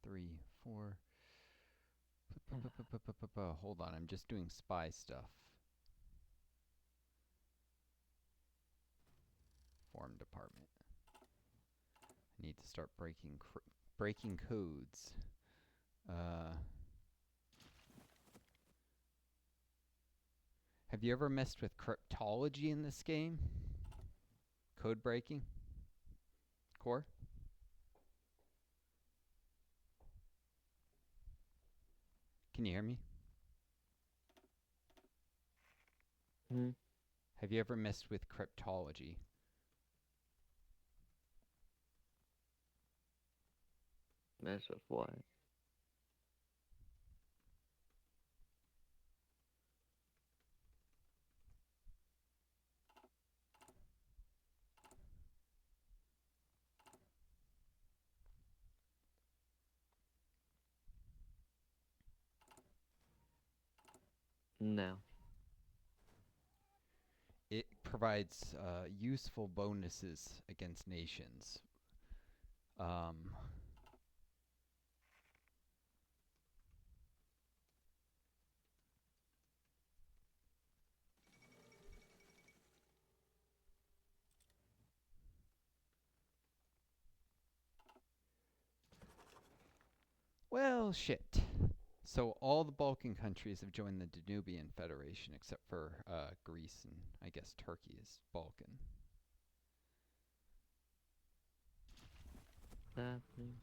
three, four. Hold on, I'm just doing spy stuff. Form department. I need to start breaking codes. Have you ever messed with cryptology in this game? Code breaking? Core? Can you hear me? Hmm. Have you ever messed with cryptology? Mess with what? No. It provides useful bonuses against nations. Um, well, shit. So all the Balkan countries have joined the Danubian Federation except for Greece and I guess Turkey is Balkan. Happening.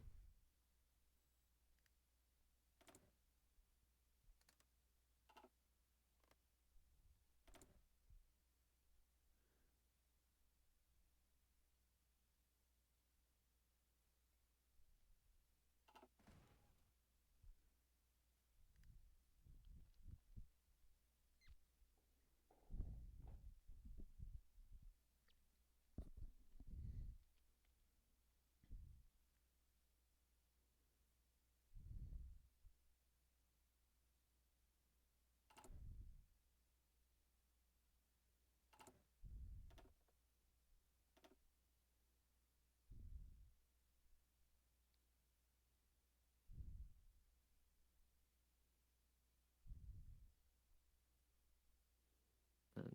That's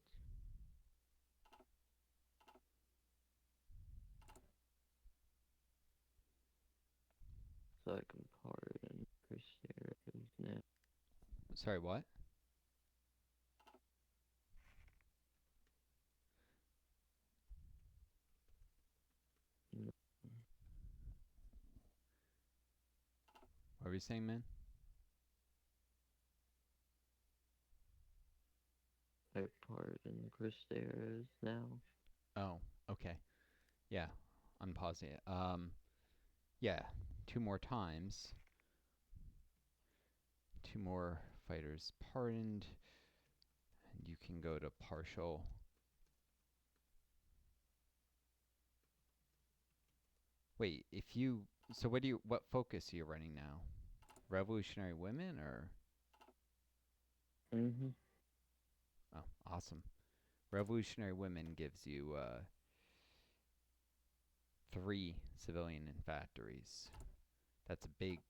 second part and Crusaders now. Sorry, what? No. What were you saying, man? Third part and Crusaders now. Oh, okay. Yeah, I'm pausing it. Yeah, 2 more times. 2 more fighters pardoned. And you can go to partial. Wait, if you so what focus are you running now? Revolutionary women or Mm-hmm. oh, awesome. Revolutionary women gives you 3 civilian infantries. That's a big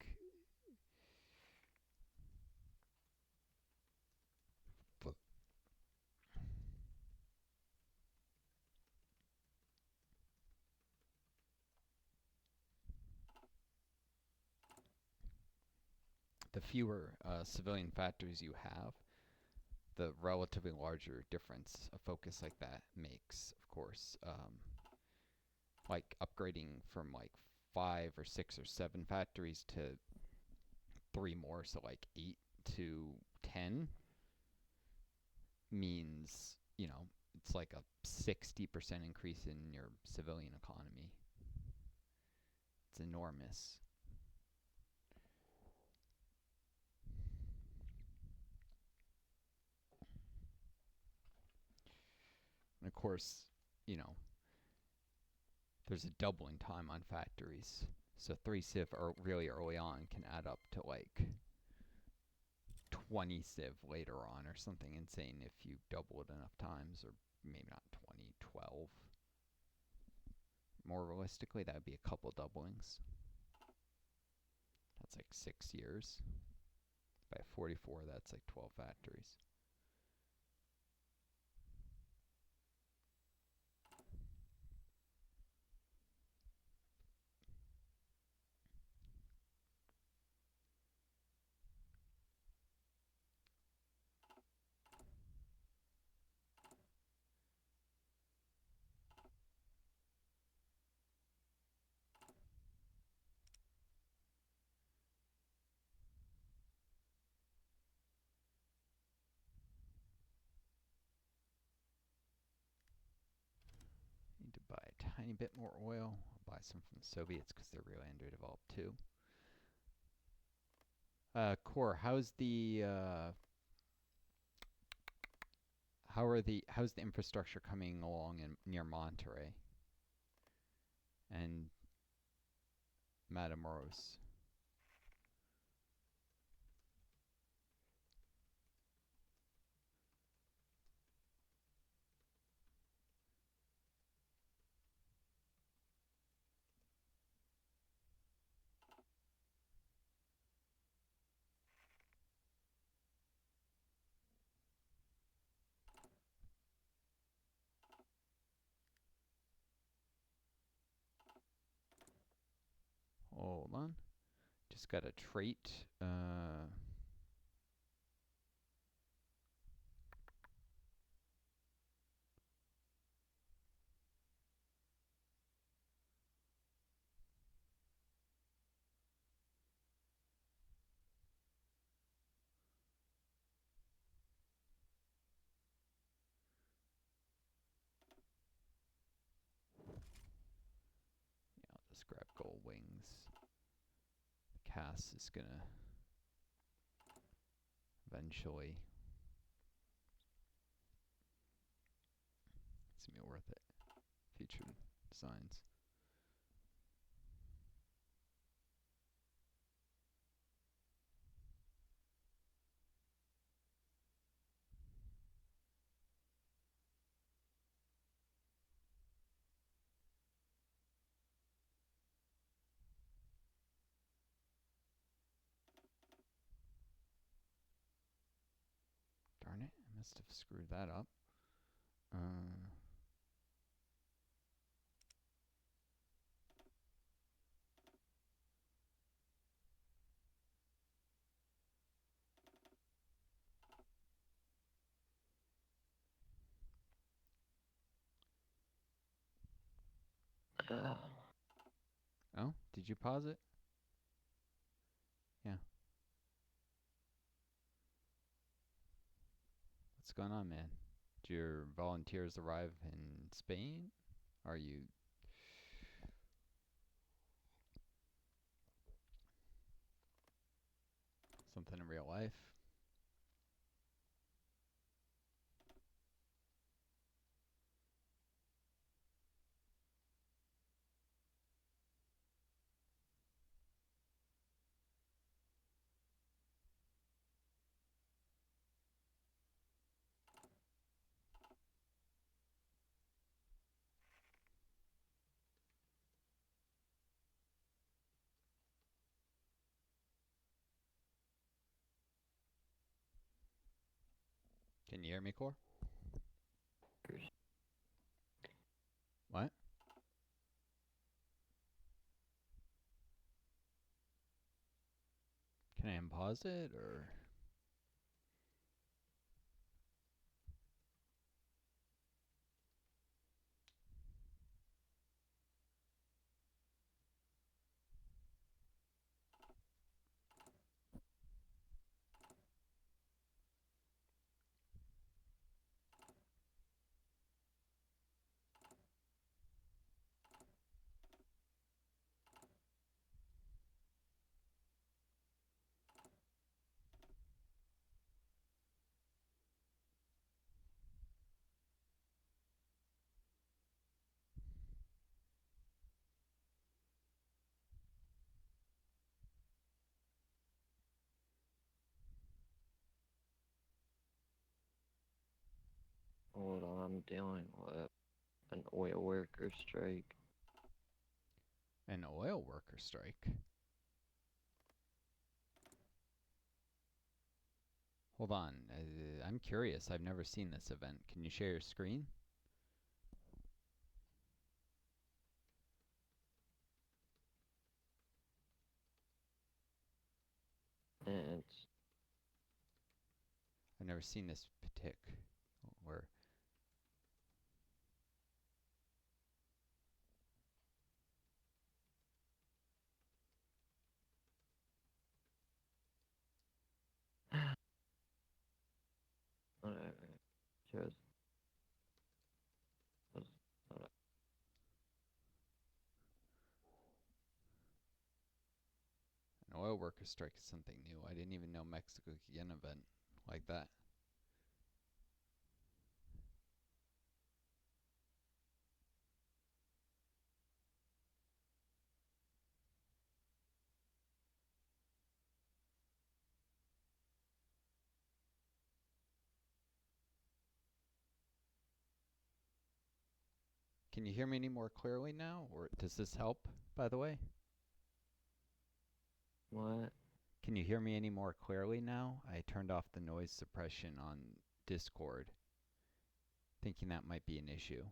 the fewer civilian factories you have, the relatively larger difference a focus like that makes, of course. Like upgrading from like 5 or 6 or 7 factories to 3 more, so like 8 to 10 means, it's like a 60% increase in your civilian economy. It's enormous. And of course, you know, there's a doubling time on factories. So 3 civ really early on can add up to like 20 civ later on or something insane if you double it enough times, or maybe not 20, 12. More realistically, that would be a couple doublings. That's like 6 years. By 44, that's like 12 factories. Need to buy a tiny bit more oil. I'll buy some from the Soviets because they're really underdeveloped too. Core, how's the how's the infrastructure coming along near Monterey and Matamoros? Just got a trait. I'll just grab gold wings. The cast is gonna eventually. It's gonna be worth it. Featured designs. Darn it, I must have screwed that up. Oh, did you pause it? Yeah. What's going on, man? Do your volunteers arrive in Spain? Are you something in real life? Can you hear me, Core? What? Can I unpause it, or? Hold on, I'm dealing with an oil worker strike. An oil worker strike? Hold on, I'm curious. I've never seen this event. Can you share your screen? And I've never seen this partic. Where? whatever. Just An oil worker strike is something new. I didn't even know Mexico could get an event like that. Can you hear me any more clearly now, or does this help, by the way? what? Can you hear me any more clearly now? I turned off the noise suppression on Discord, thinking that might be an issue.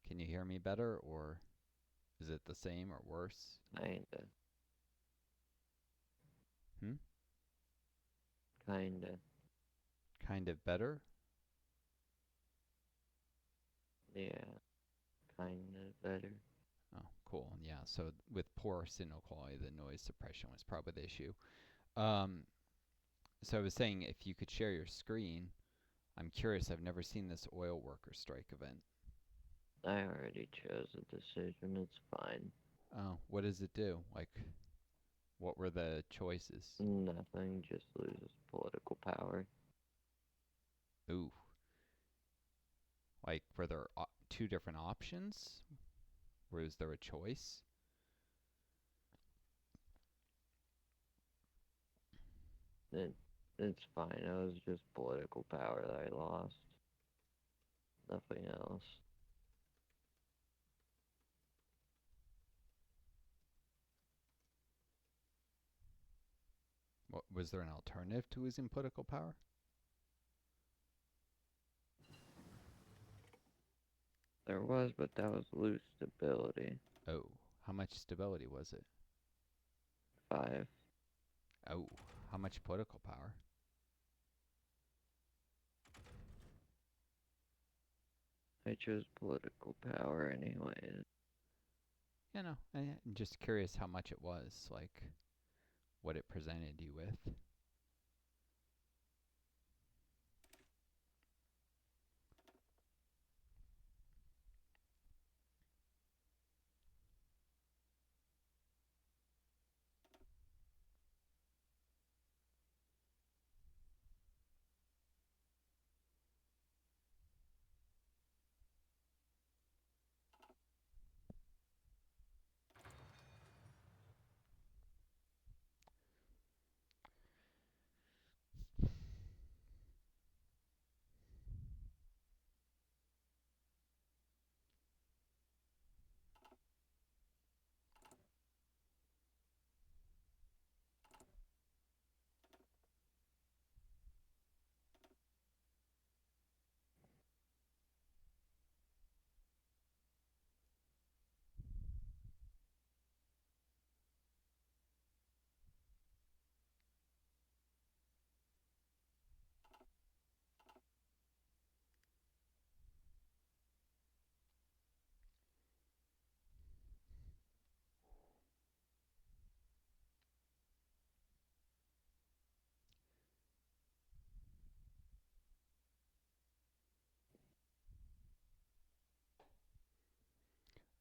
Can you hear me better, or is it the same or worse? Kinda. Hmm? Kinda. Kind of better? Yeah. Kinda better. Oh, cool. Yeah, so with poor signal quality, the noise suppression was probably the issue. Um, so I was saying if you could share your screen, I'm curious. I've never seen this oil worker strike event. I already chose a decision. It's fine. Oh, what does it do? Like, what were the choices? Nothing. Just loses political power. Ooh, like were there two different options? Was there a choice? It, it's fine. It was just political power that I lost. Nothing else. What, was there an alternative to losing political power? There was, but that was loose stability. Oh, how much stability was it? 5. Oh, how much political power? I chose political power anyways. You know, I'm just curious how much it was, like what it presented you with.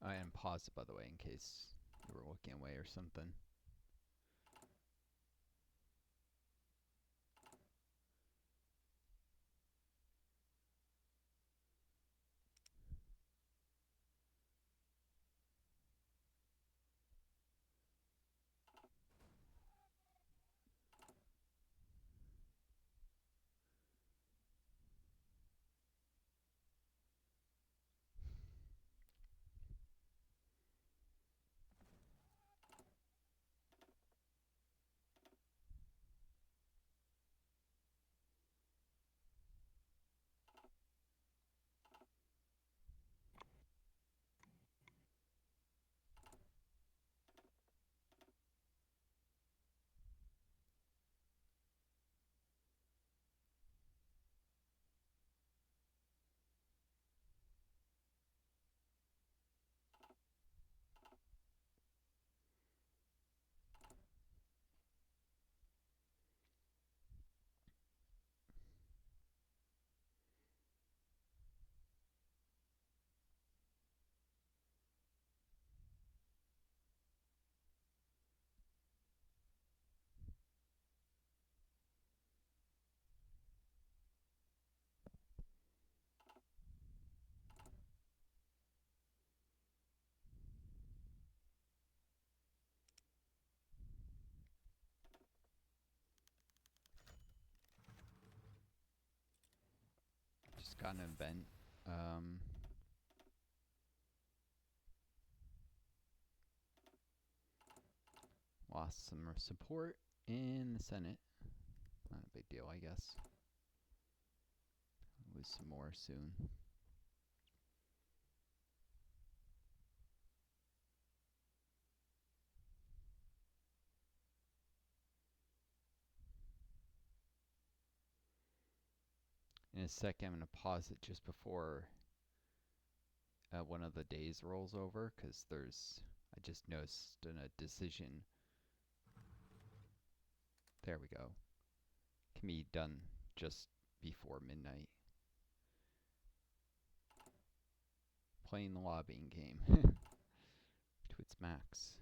And pause it, by the way, in case you were looking away or something. Just got an event. Lost some support in the Senate. Not a big deal, I guess. Lose some more soon. In a second, I'm going to pause it just before one of the days rolls over, because I just noticed a decision. There we go. Can be done just before midnight. Playing the lobbying game to its max.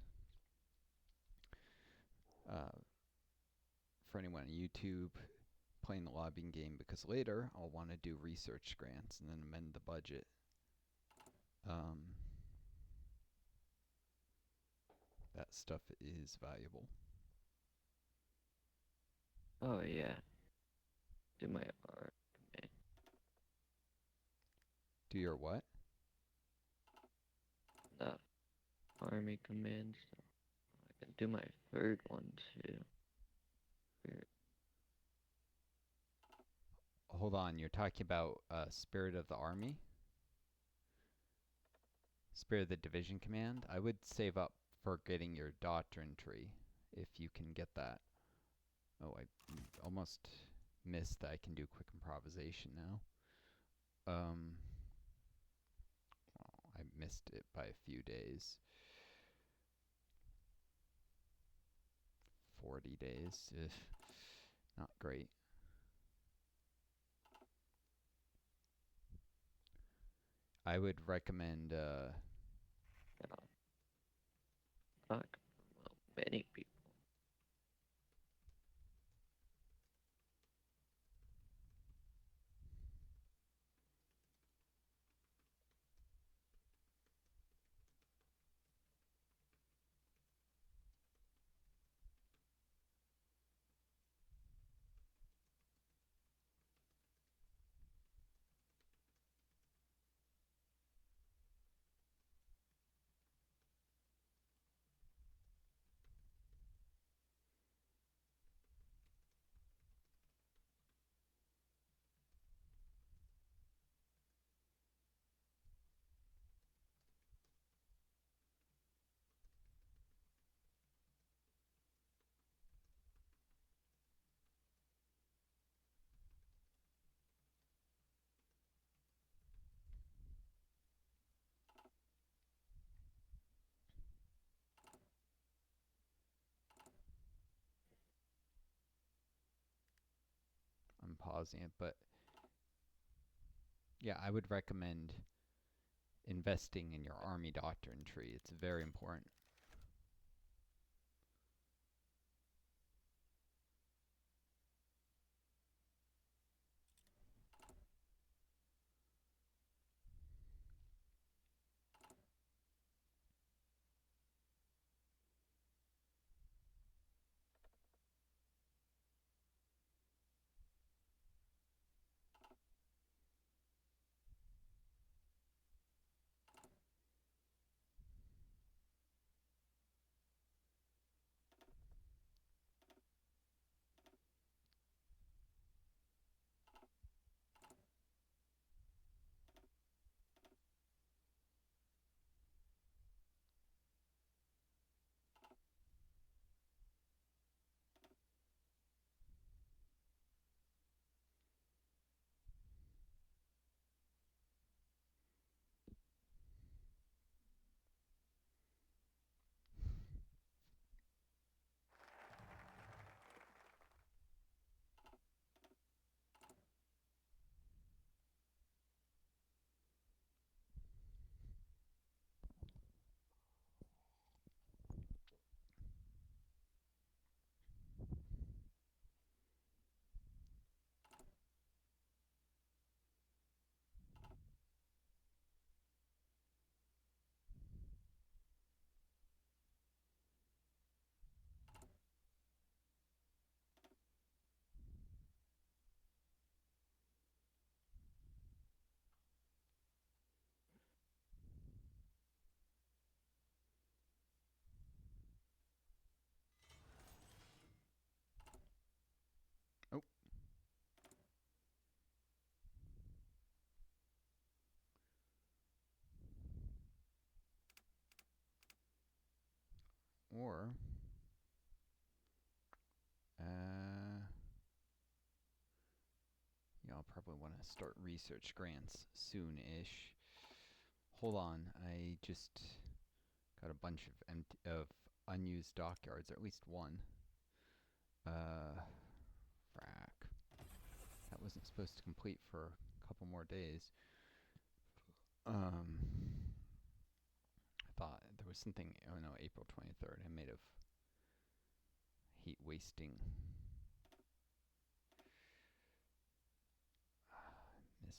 For anyone on YouTube, playing the lobbying game because later I'll want to do research grants and then amend the budget. That stuff is valuable. Oh yeah. Do my art. Okay. Do your what? The army command stuff. I can do my third one too. Weird. Hold on, you're talking about Spirit of the Army? Spirit of the Division Command? I would save up for getting your doctrine tree, if you can get that. Oh, I almost missed that I can do quick improvisation now. Well, I missed it by a few days. 40 days. Ugh, not great. I would recommend Yeah. I can promote many people. I'm pausing it, but yeah, I would recommend investing in your Army doctrine tree. It's very important. Oh, or yeah, I'll I'll probably want to start research grants soon-ish. Hold on, I just got a bunch of unused dockyards, or at least one. Frack. That wasn't supposed to complete for a couple more days. I thought there was something, oh no, April 23rd, I made of heat wasting. Miss.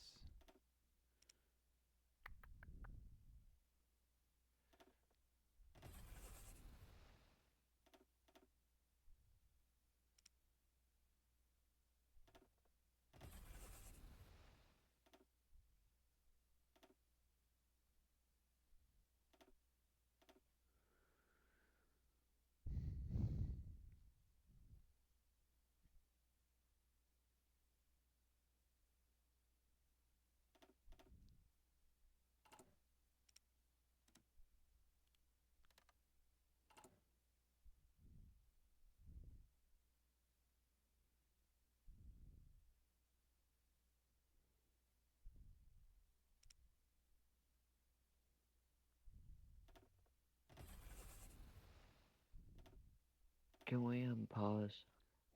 Can we unpause?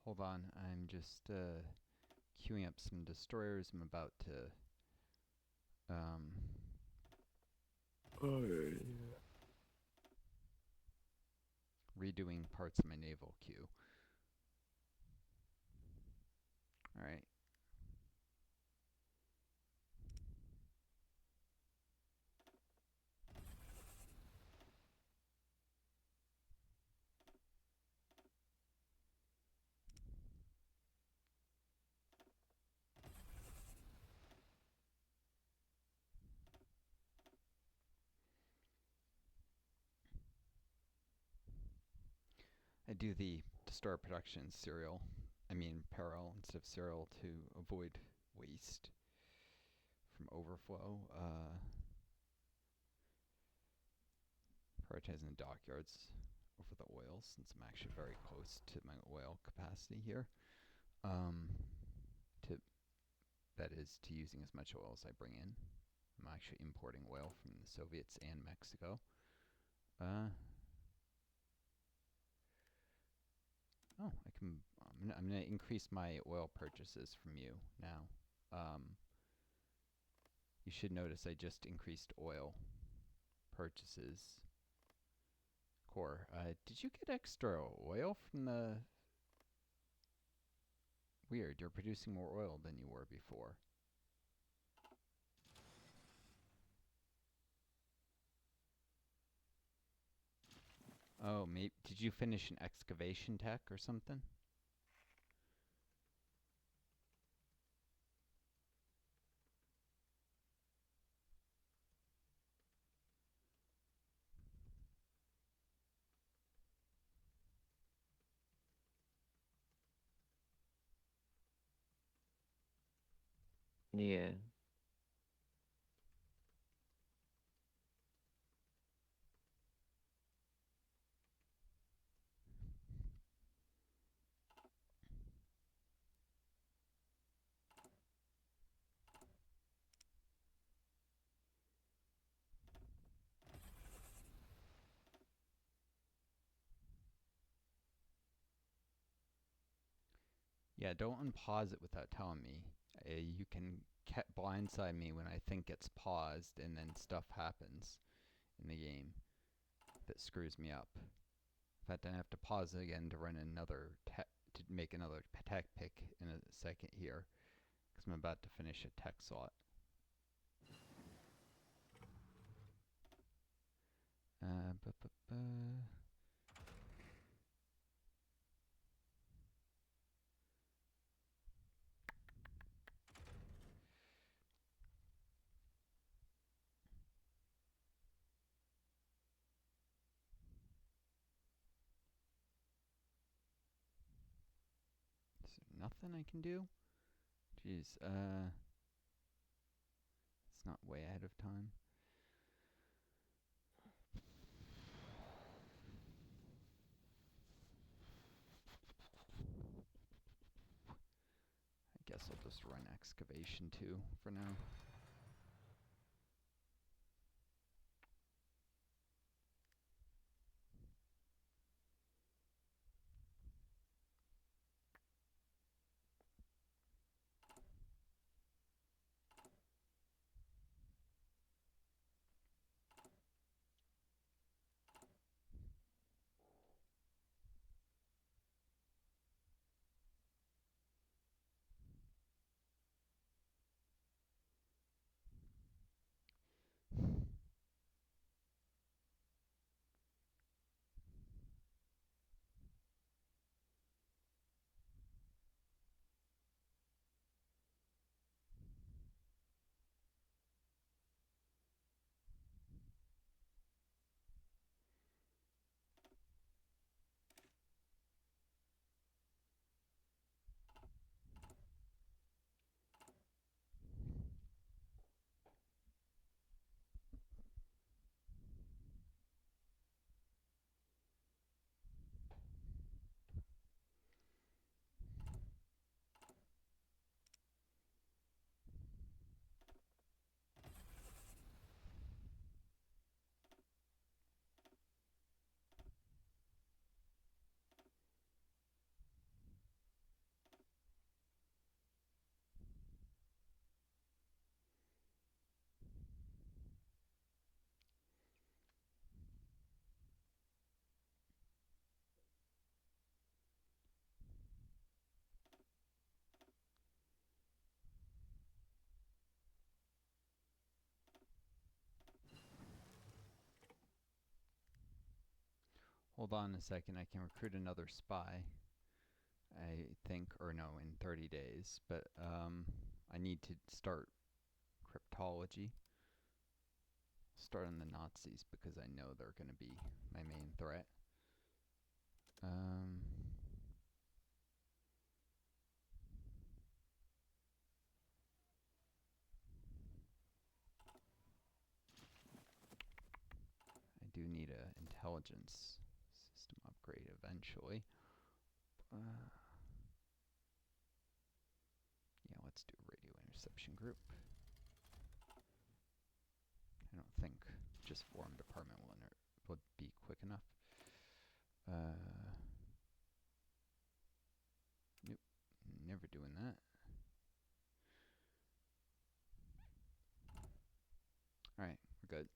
Hold on, I'm just queuing up some destroyers. I'm about to redoing parts of my naval queue. Alright. I do the destroyer production serial, parallel instead of serial to avoid waste from overflow. Prioritizing the dockyards over the oil since I'm actually very close to my oil capacity here. That is to using as much oil as I bring in. I'm actually importing oil from the Soviets and Mexico. I'm gonna increase my oil purchases from you now. You should notice I just increased oil purchases. Core, did you get extra oil from the... Weird, you're producing more oil than you were before. Oh, maybe did you finish an excavation tech or something? Yeah. Yeah, don't unpause it without telling me. You can blindside me when I think it's paused and then stuff happens in the game that screws me up. In fact, I have to pause it again to run another to make another tech pick in a second here because I'm about to finish a tech slot. Is there nothing I can do? Jeez, it's not way ahead of time. I guess I'll just run excavation too for now. Hold on a second, I can recruit another spy, I think, or no, in 30 days, but I need to start cryptology. Start on the Nazis because I know they're going to be my main threat. I do need an intelligence system upgrade eventually. Yeah, let's do a radio interception group. I don't think just forum department would be quick enough. Nope, never doing that. Alright, we're good.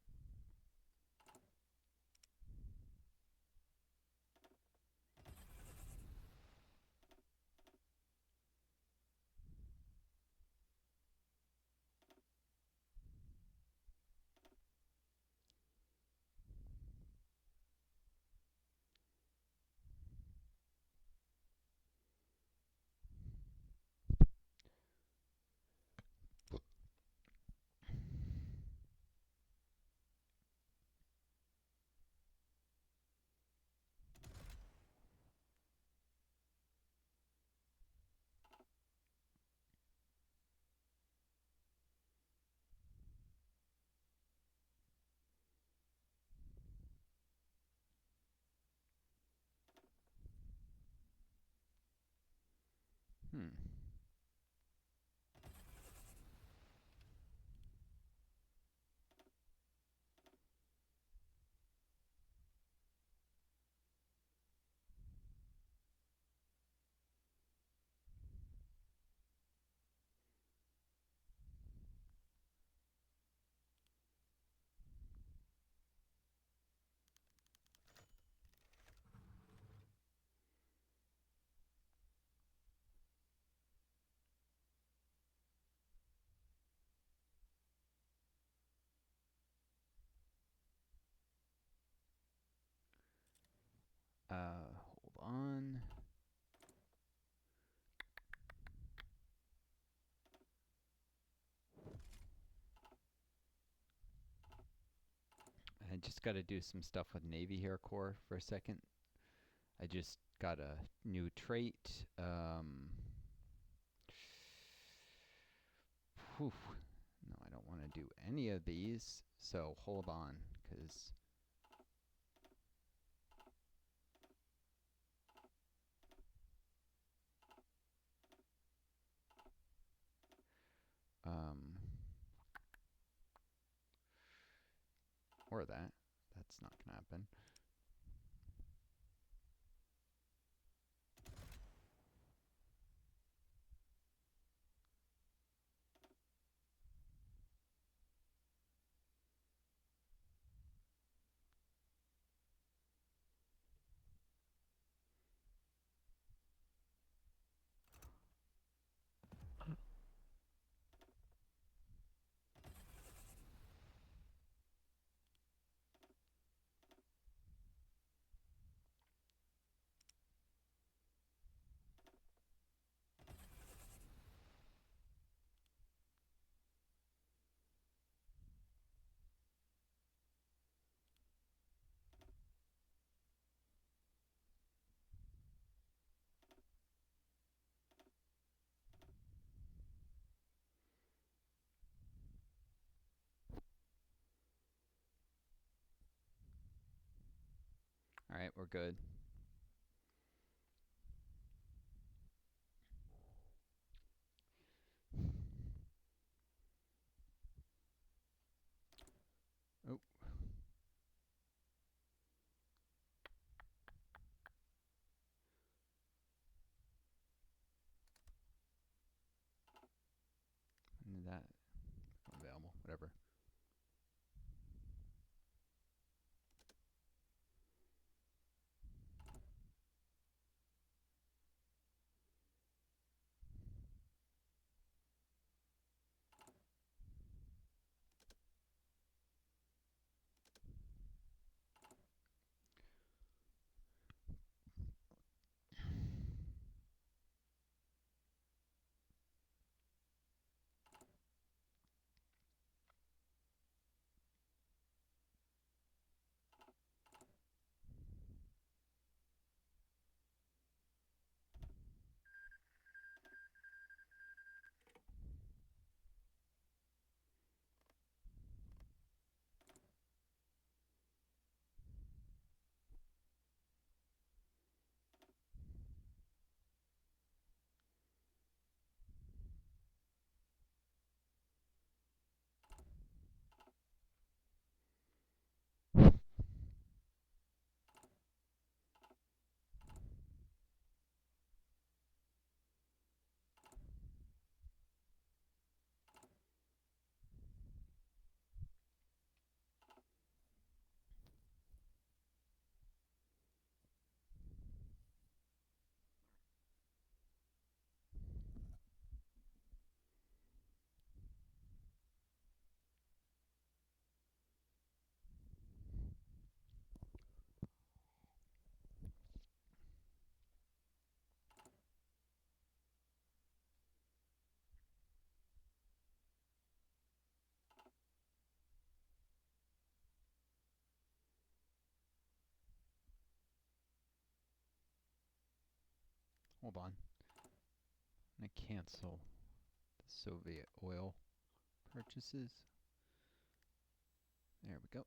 Hmm. Hold on. I just got to do some stuff with Navy here, Core, for a second. I just got a new trait. Whew. No, I don't want to do any of these. So hold on, because ignore that. That's not going to happen. All right, we're good. Oh. When did that become available? Whatever. Hold on. I'm going to cancel the Soviet oil purchases. There we go.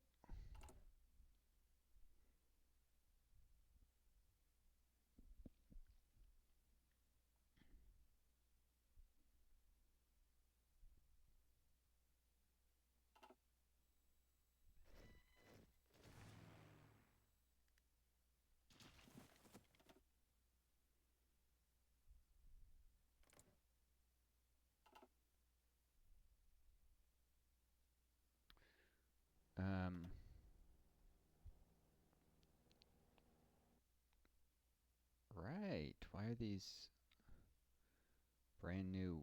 Right. Why are these brand new?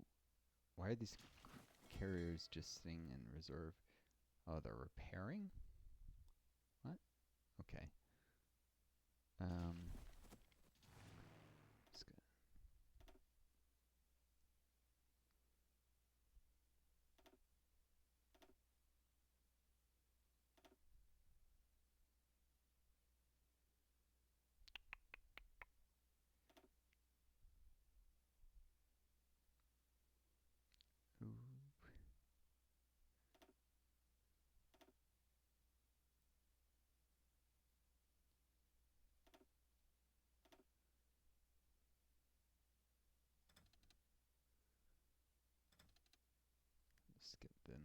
Why are these carriers just sitting in reserve? Oh, they're repairing? What? Okay. Let's go. Ooh. Skip then.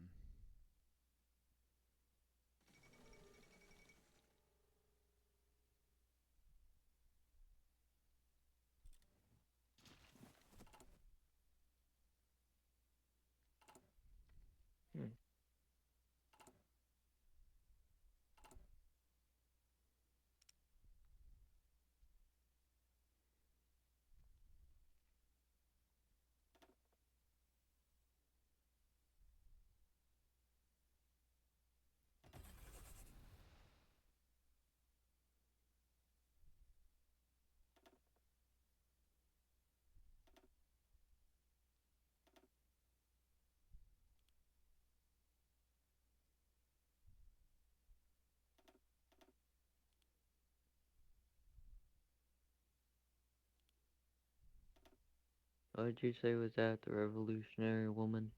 What did you say was that? The Revolutionary Woman?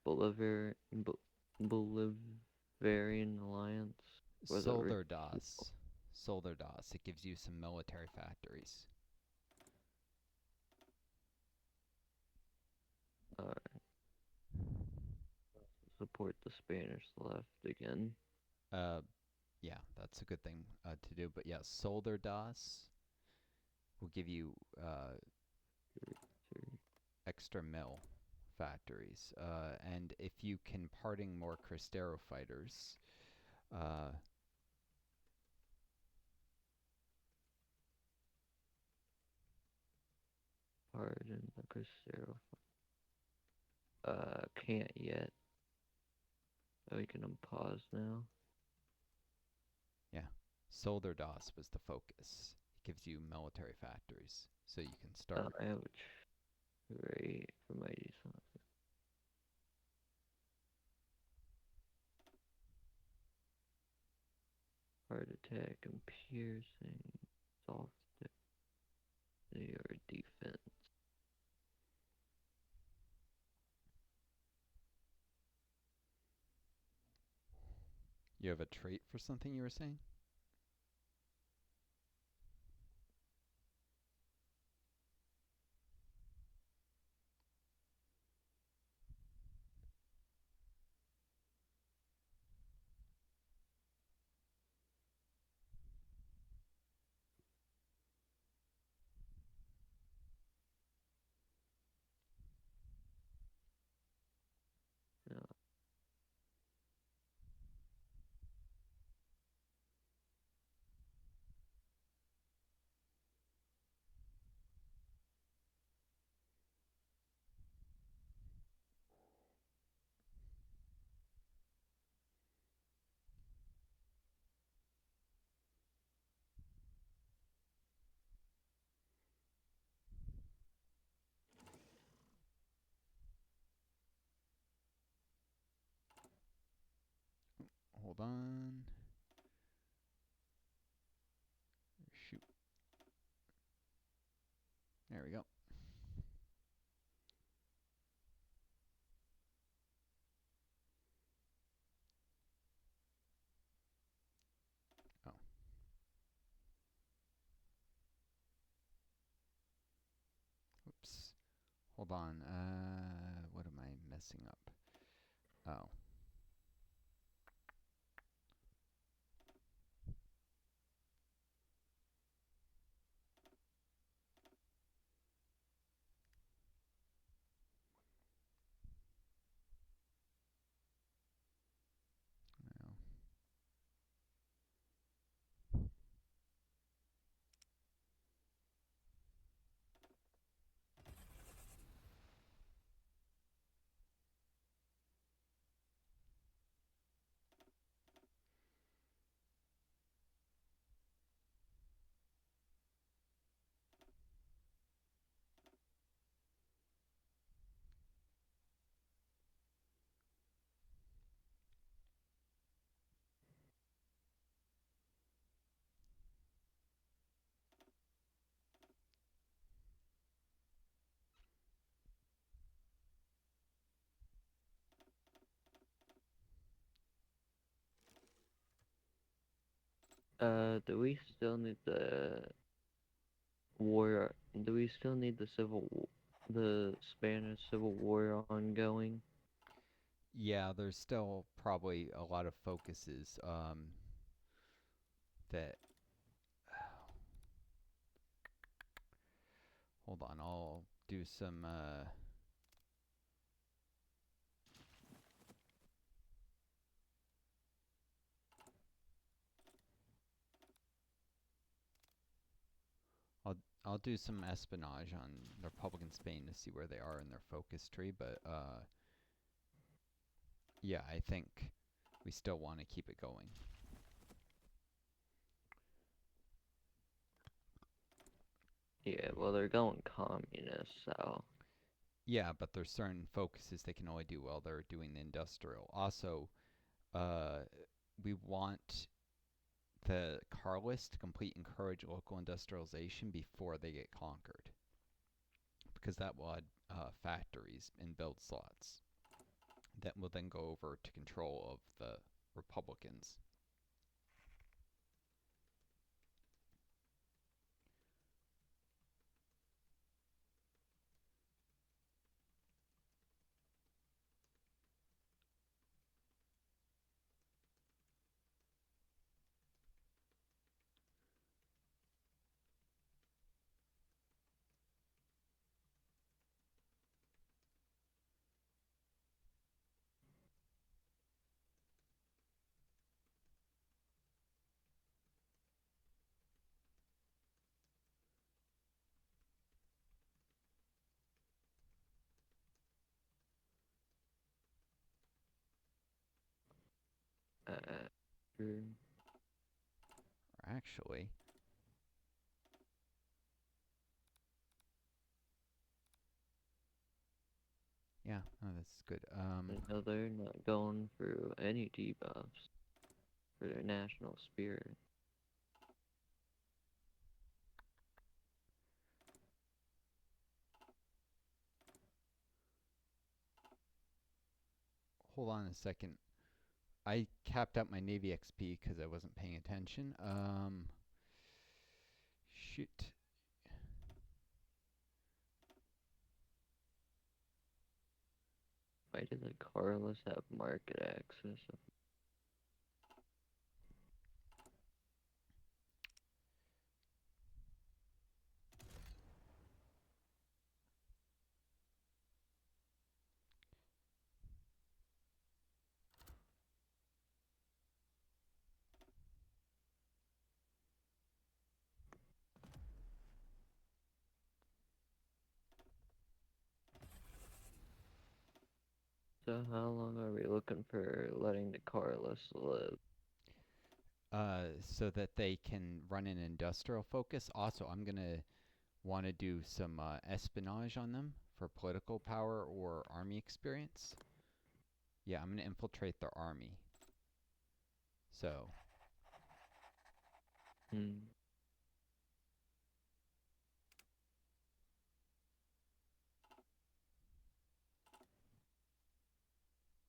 Bolivarian Alliance? Was it Solderdas. Solderdas. It gives you some military factories. Support the Spanish left again. Yeah, that's a good thing to do. But yeah, Solderdas will give you extra mill factories. And if you can parting more Cristero fighters, Pardon the Cristero. Can't yet. We can unpause now. yeah, Solderdas was the focus. It gives you military factories, so you can start. I have a trade for my decent. Hard attack and piercing. Soft stick. They are defense. You have a trait for something you were saying? No. Hold on. Shoot. There we go. Oh. Oops. Hold on. What am I messing up? Oh. No. Do we still need the war? Do we still need the Spanish Civil War ongoing? Yeah, there's still probably a lot of focuses that. Hold on, I'll do some. I'll do some espionage on Republican Spain to see where they are in their focus tree, but yeah, I think we still want to keep it going. Yeah, well, they're going communist, so. Yeah, but there's certain focuses they can only do while they're doing the industrial. Also, we want the Carlists to complete encourage local industrialization before they get conquered. because that will add factories and build slots that will then go over to control of the Republicans. Sure. Actually, yeah, oh, that's good. I know they're not going through any debuffs for their national spirit. Hold on a second. I capped out my Navy XP because I wasn't paying attention. Shoot. Why did the Carlist have market access? So how long are we looking for letting the Carlist live? So that they can run an industrial focus. Also, I'm going to want to do some espionage on them for political power or army experience. Yeah, I'm going to infiltrate their army. So,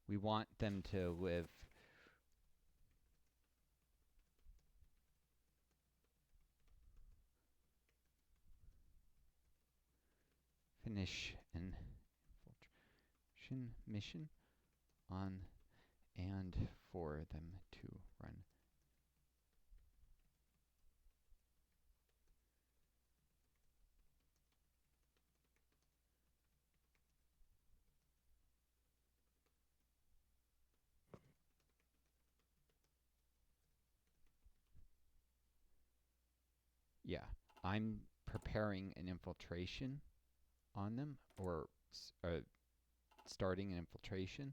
we want them to live. Finish an infiltration mission on and for them to run. Yeah, I'm preparing an infiltration on them, or starting an infiltration.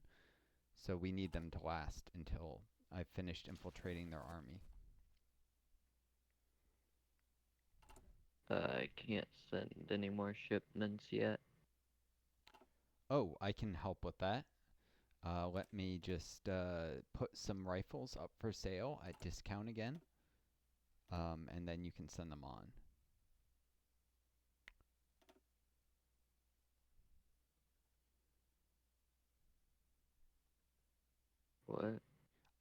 So we need them to last until I've finished infiltrating their army. I can't send any more shipments yet. Oh, I can help with that. Let me just put some rifles up for sale at discount again. And then you can send them on. What?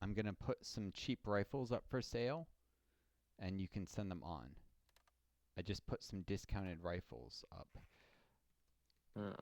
I'm going to put some cheap rifles up for sale, and you can send them on. I just put some discounted rifles up. Oh.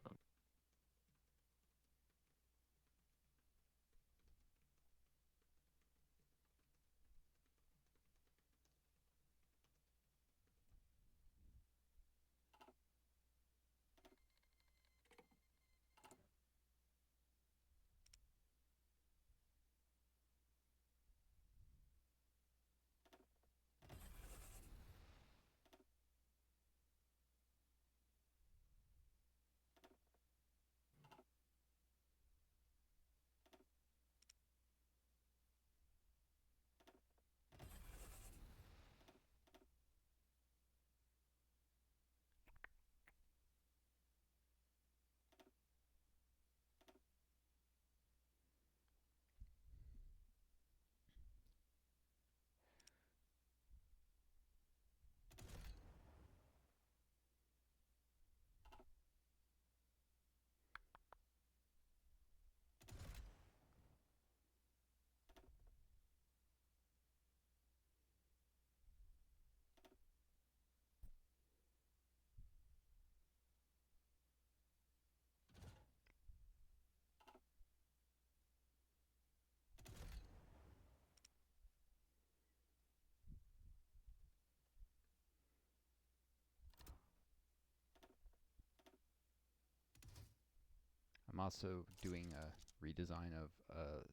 I'm also doing a redesign of a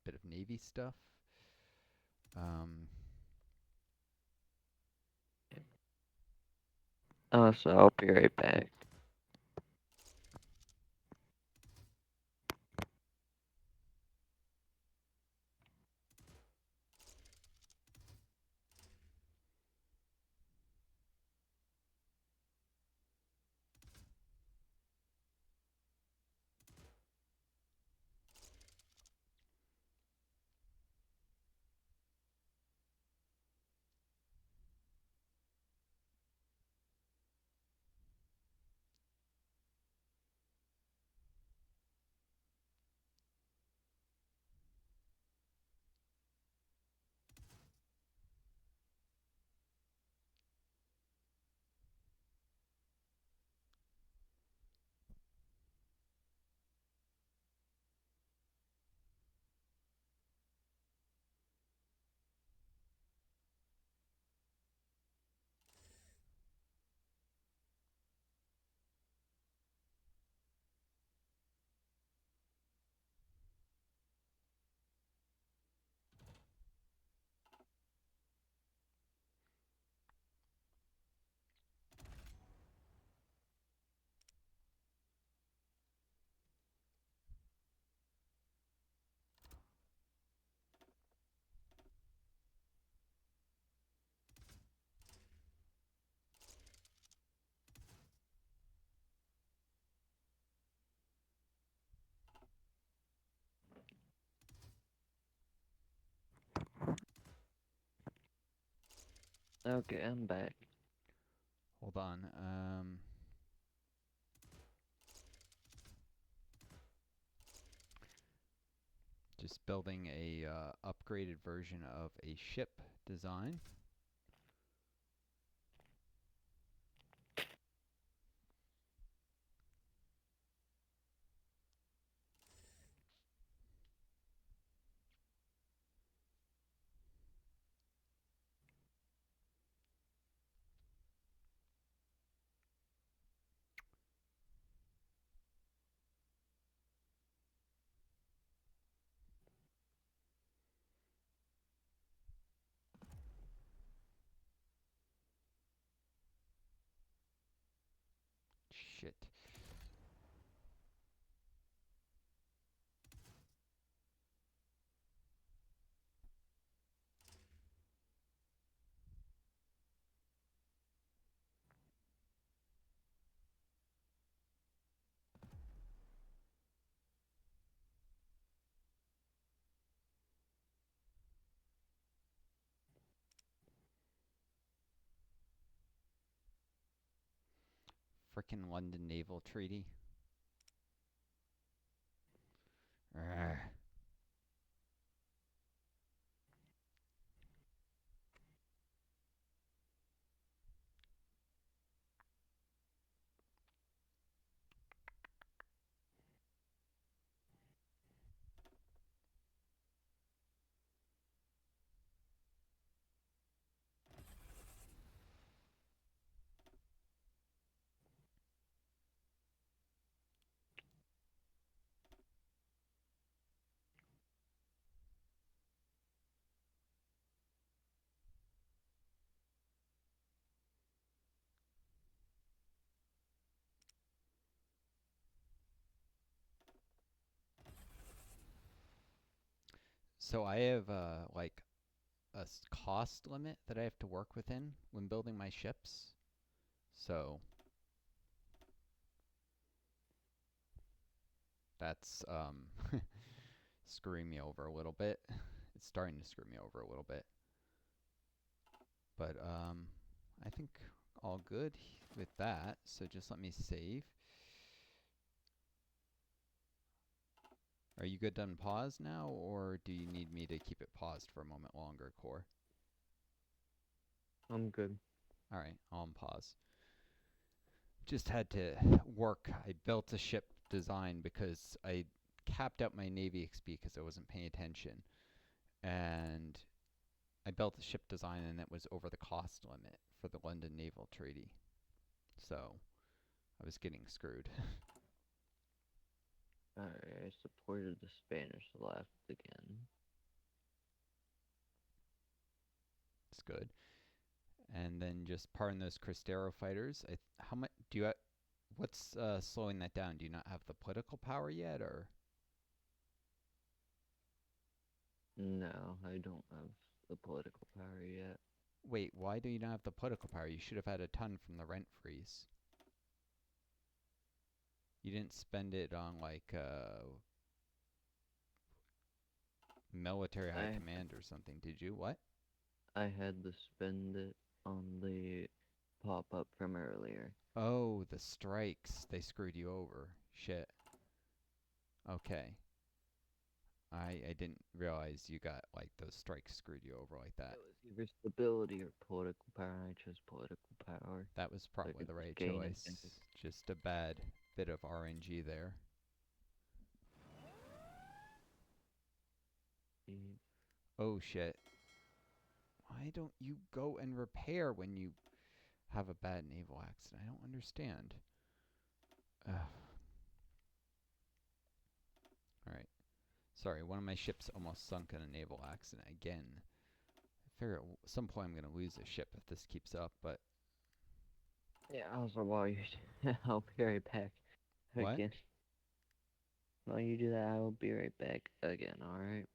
bit of Navy stuff. So I'll be right back. Okay, I'm back. Hold on. Just building a upgraded version of a ship design. Shit. Frickin' London Naval Treaty. Urgh. So I have like a cost limit that I have to work within when building my ships. So that's screwing me over a little bit. It's starting to screw me over a little bit. But I think all good with that. So just let me save. Are you good to unpause now, or do you need me to keep it paused for a moment longer, Core? I'm good. Alright, I'll unpause. Just had to work. I built a ship design because I capped out my Navy XP because I wasn't paying attention. And I built a ship design and it was over the cost limit for the London Naval Treaty. So I was getting screwed. I supported the Spanish left again. It's good. And then just pardon those Cristero fighters. How much do you? What's slowing that down? Do you not have the political power yet, or? No, I don't have the political power yet. Wait, why do you not have the political power? You should have had a ton from the rent freeze. You didn't spend it on like military high command or something, did you? What? I had to spend it on the pop-up from earlier. Oh, the strikes. They screwed you over. Shit. Okay. I didn't realize you got like those strikes screwed you over like that. It was either stability or political power, and I chose political power. That was probably the right choice. Just a bad bit of RNG there. Oh shit. Why don't you go and repair when you have a bad naval accident? I don't understand. Alright. Sorry, one of my ships almost sunk in a naval accident again. I figure at some point I'm going to lose a ship if this keeps up, but... Yeah, also while you I'll be right back. What? Again. While you do that, I will be right back again, alright?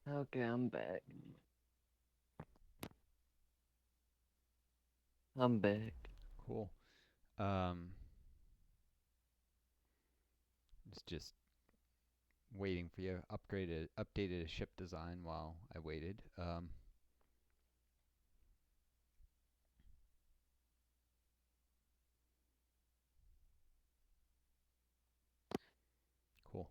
Okay, I'm back. I'm back. Cool. It's just waiting for you. Updated a ship design while I waited. Cool.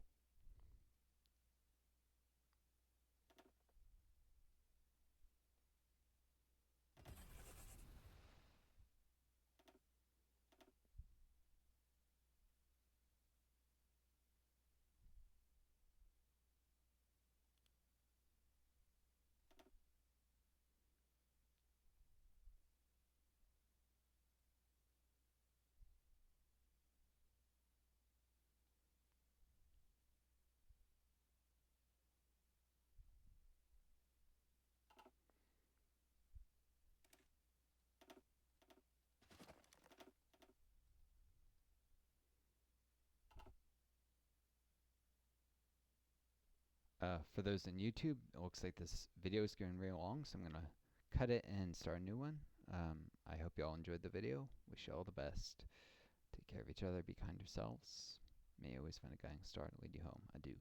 For those in YouTube, it looks like this video is going really long, so I'm going to cut it and start a new one. I hope you all enjoyed the video. Wish you all the best. Take care of each other. Be kind yourselves. May you always find a guiding star to lead you home. Adieu.